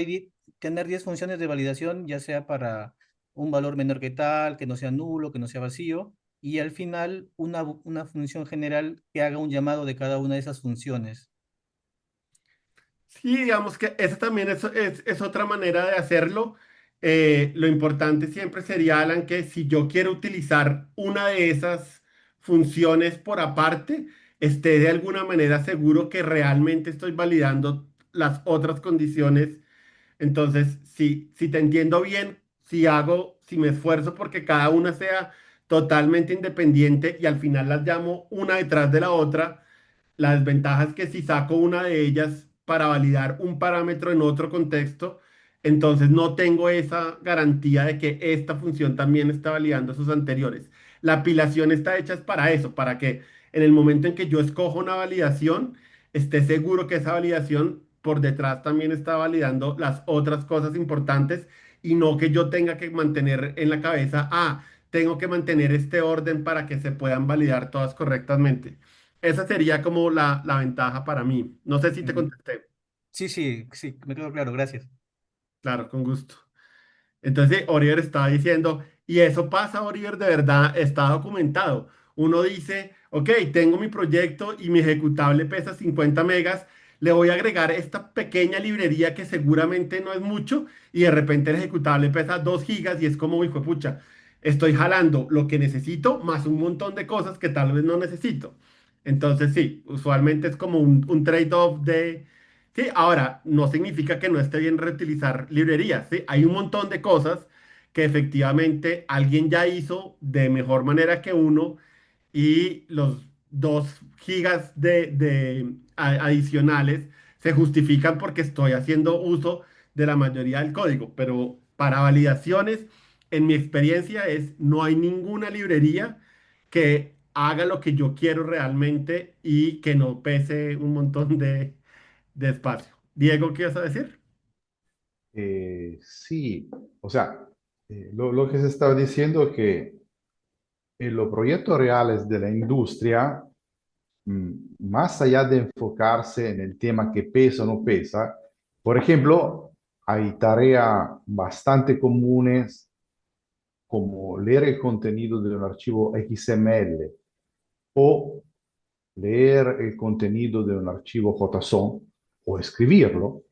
tener 10 funciones de validación, ya sea para un valor menor que tal, que no sea nulo, que no sea vacío, y al final una función general que haga un llamado de cada una de esas funciones. Sí, digamos que esa también es otra manera de hacerlo. Lo importante siempre sería, Alan, que si yo quiero utilizar una de esas funciones por aparte, esté de alguna manera seguro que realmente estoy validando las otras condiciones. Entonces, si te entiendo bien, si me esfuerzo porque cada una sea totalmente independiente y al final las llamo una detrás de la otra. La desventaja es que si saco una de ellas para validar un parámetro en otro contexto, entonces no tengo esa garantía de que esta función también está validando sus anteriores. La apilación está hecha es para eso, para que en el momento en que yo escojo una validación, esté seguro que esa validación por detrás también está validando las otras cosas importantes y no que yo tenga que mantener en la cabeza, tengo que mantener este orden para que se puedan validar todas correctamente. Esa sería como la ventaja para mí. No sé si te Mm, contesté. sí, sí, sí, me quedó claro, gracias. claro, con gusto. Entonces Oliver estaba diciendo, y eso pasa, Oliver, de verdad, está documentado. Uno dice, ok, tengo mi proyecto y mi ejecutable pesa 50 megas, le voy a agregar esta pequeña librería que seguramente no es mucho, y de repente el ejecutable pesa 2 gigas y es como, hijo de pucha, estoy jalando lo que necesito más un montón de cosas que tal vez no necesito. Entonces sí, usualmente es como un trade-off de... Sí, ahora, no significa que no esté bien reutilizar librerías, ¿sí? Hay un montón de cosas que efectivamente alguien ya hizo de mejor manera que uno y los 2 gigas adicionales se justifican porque estoy haciendo uso de la mayoría del código, pero para validaciones, en mi experiencia es, no hay ninguna librería que haga lo que yo quiero realmente y que no pese un montón de espacio. Diego, ¿qué vas a decir? Sí, o sea, lo que se estaba diciendo es que en los proyectos reales de la industria, mm, más allá de enfocarse en el tema que pesa o no pesa, por ejemplo, hay tareas bastante comunes como leer el contenido de un archivo XML o leer el contenido de un archivo JSON o escribirlo,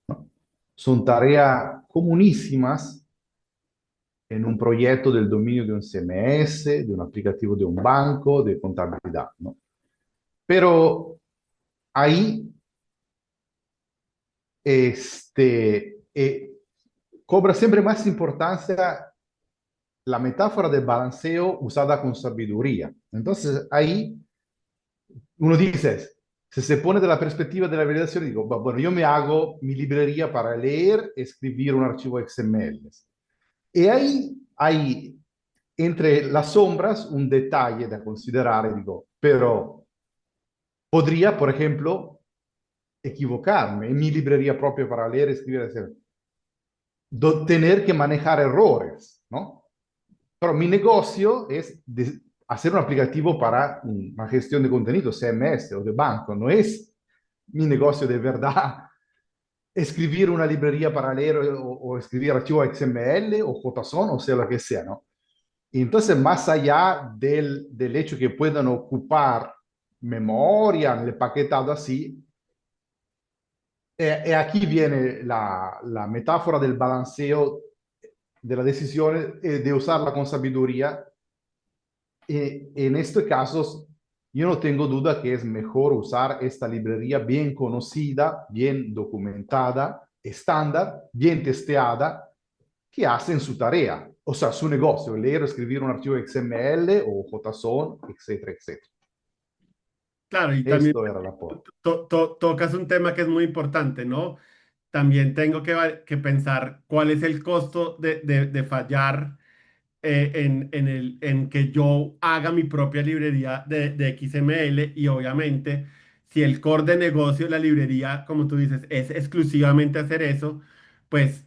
¿no? Son tareas comunísimas en un proyecto del dominio de un CMS, de un aplicativo de un banco, de contabilidad, ¿no? Pero ahí cobra siempre más importancia la metáfora del balanceo usada con sabiduría. Entonces ahí uno dice, si se pone de la perspectiva de la validación, digo, bueno, yo me hago mi librería para leer, escribir un archivo XML. Y ahí hay entre las sombras un detalle da considerare, digo, pero podría, por ejemplo, equivocarme en mi librería propia para leer, escribir, etc. Tener que manejar errores, ¿no? Pero mi negocio es hacer un aplicativo para una gestión de contenido, CMS o de banco, no es mi negocio de verdad escribir una librería para leer o escribir archivo XML o JSON o sea lo que sea, ¿no? Y entonces, más allá del hecho que puedan ocupar memoria en el paquetado así, aquí viene la metáfora del balanceo de la decisión de usarla con sabiduría. En estos casos, yo no tengo duda que es mejor usar esta librería bien conocida, bien documentada, estándar, bien testeada, que hacen su tarea, o sea, su negocio, leer o escribir un archivo XML o JSON, etcétera, etcétera. Claro, y también Esto era el aporte. tocas un tema que es muy importante, ¿no? También tengo que pensar cuál es el costo de fallar en que yo haga mi propia librería de XML y obviamente si el core de negocio de la librería, como tú dices, es exclusivamente hacer eso, pues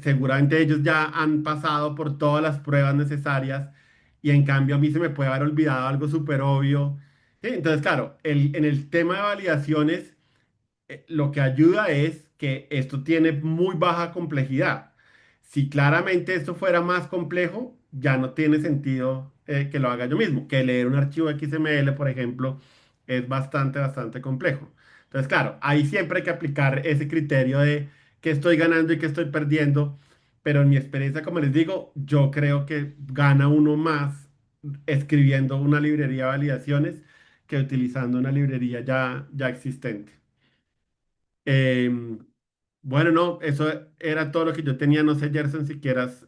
seguramente ellos ya han pasado por todas las pruebas necesarias y en cambio a mí se me puede haber olvidado algo súper obvio. ¿Sí? Entonces, claro, en el tema de validaciones lo que ayuda es que esto tiene muy baja complejidad. Si claramente esto fuera más complejo, ya no tiene sentido que lo haga yo mismo. Que leer un archivo XML, por ejemplo, es bastante complejo. Entonces, claro, ahí siempre hay que aplicar ese criterio de qué estoy ganando y qué estoy perdiendo. Pero en mi experiencia, como les digo, yo creo que gana uno más escribiendo una librería de validaciones que utilizando una librería ya existente. Em, bueno, no, eso era todo lo que yo tenía. No sé, Gerson, si quieras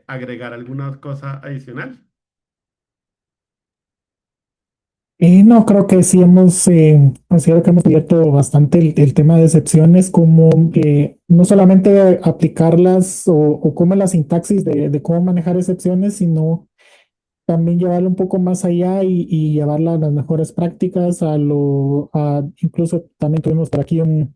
agregar alguna cosa adicional. No, creo que sí considero que hemos abierto bastante el tema de excepciones, como no solamente aplicarlas o cómo es la sintaxis de cómo manejar excepciones, sino también llevarlo un poco más allá y llevarla a las mejores prácticas, incluso también tuvimos por aquí un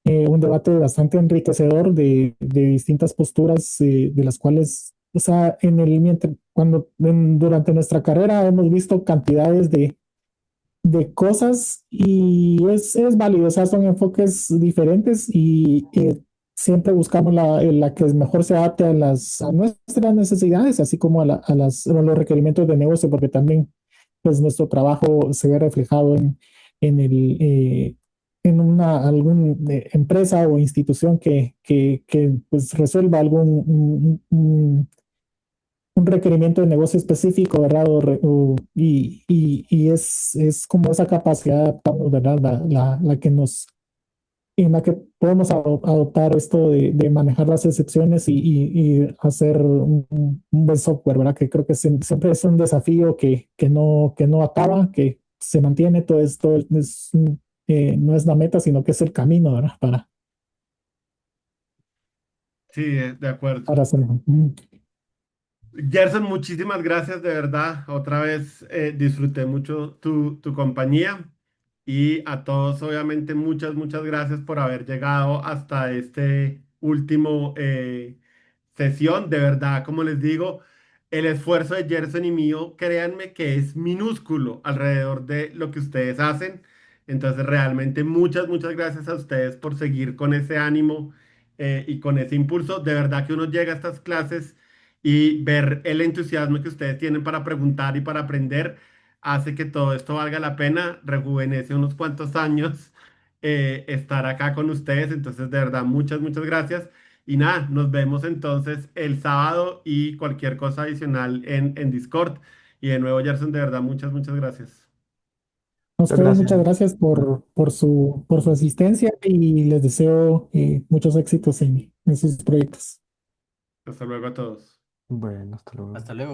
debate bastante enriquecedor de distintas posturas de las cuales, o sea, durante nuestra carrera hemos visto cantidades de cosas y es válido, o sea, son enfoques diferentes y siempre buscamos la que mejor se adapte a nuestras necesidades, así como a los requerimientos de negocio, porque también pues nuestro trabajo se ve reflejado en en alguna empresa o institución que pues resuelva un requerimiento de negocio específico, ¿verdad? Y es como esa capacidad, adaptable, ¿verdad? La que en la que podemos adoptar esto de manejar las excepciones y hacer un buen software, ¿verdad? Que creo que siempre es un desafío que no acaba, que se mantiene, no es la meta, sino que es el camino, ¿verdad? Sí, de acuerdo. Para hacerlo. Gerson, muchísimas gracias, de verdad. Otra vez disfruté mucho tu compañía y a todos, obviamente, muchas gracias por haber llegado hasta este último sesión. De verdad, como les digo, el esfuerzo de Gerson y mío, créanme que es minúsculo alrededor de lo que ustedes hacen. Entonces, realmente, muchas gracias a ustedes por seguir con ese ánimo y con ese impulso. De verdad que uno llega a estas clases y ver el entusiasmo que ustedes tienen para preguntar y para aprender hace que todo esto valga la pena, rejuvenece unos cuantos años estar acá con ustedes. Entonces, de verdad, muchas gracias. Y nada, nos vemos entonces el sábado y cualquier cosa adicional en Discord. Y de nuevo, Gerson, de verdad, muchas gracias. A Muchas ustedes gracias. muchas gracias por su asistencia y les deseo muchos éxitos en sus proyectos. Hasta luego a todos. Bueno, hasta luego. Hasta luego.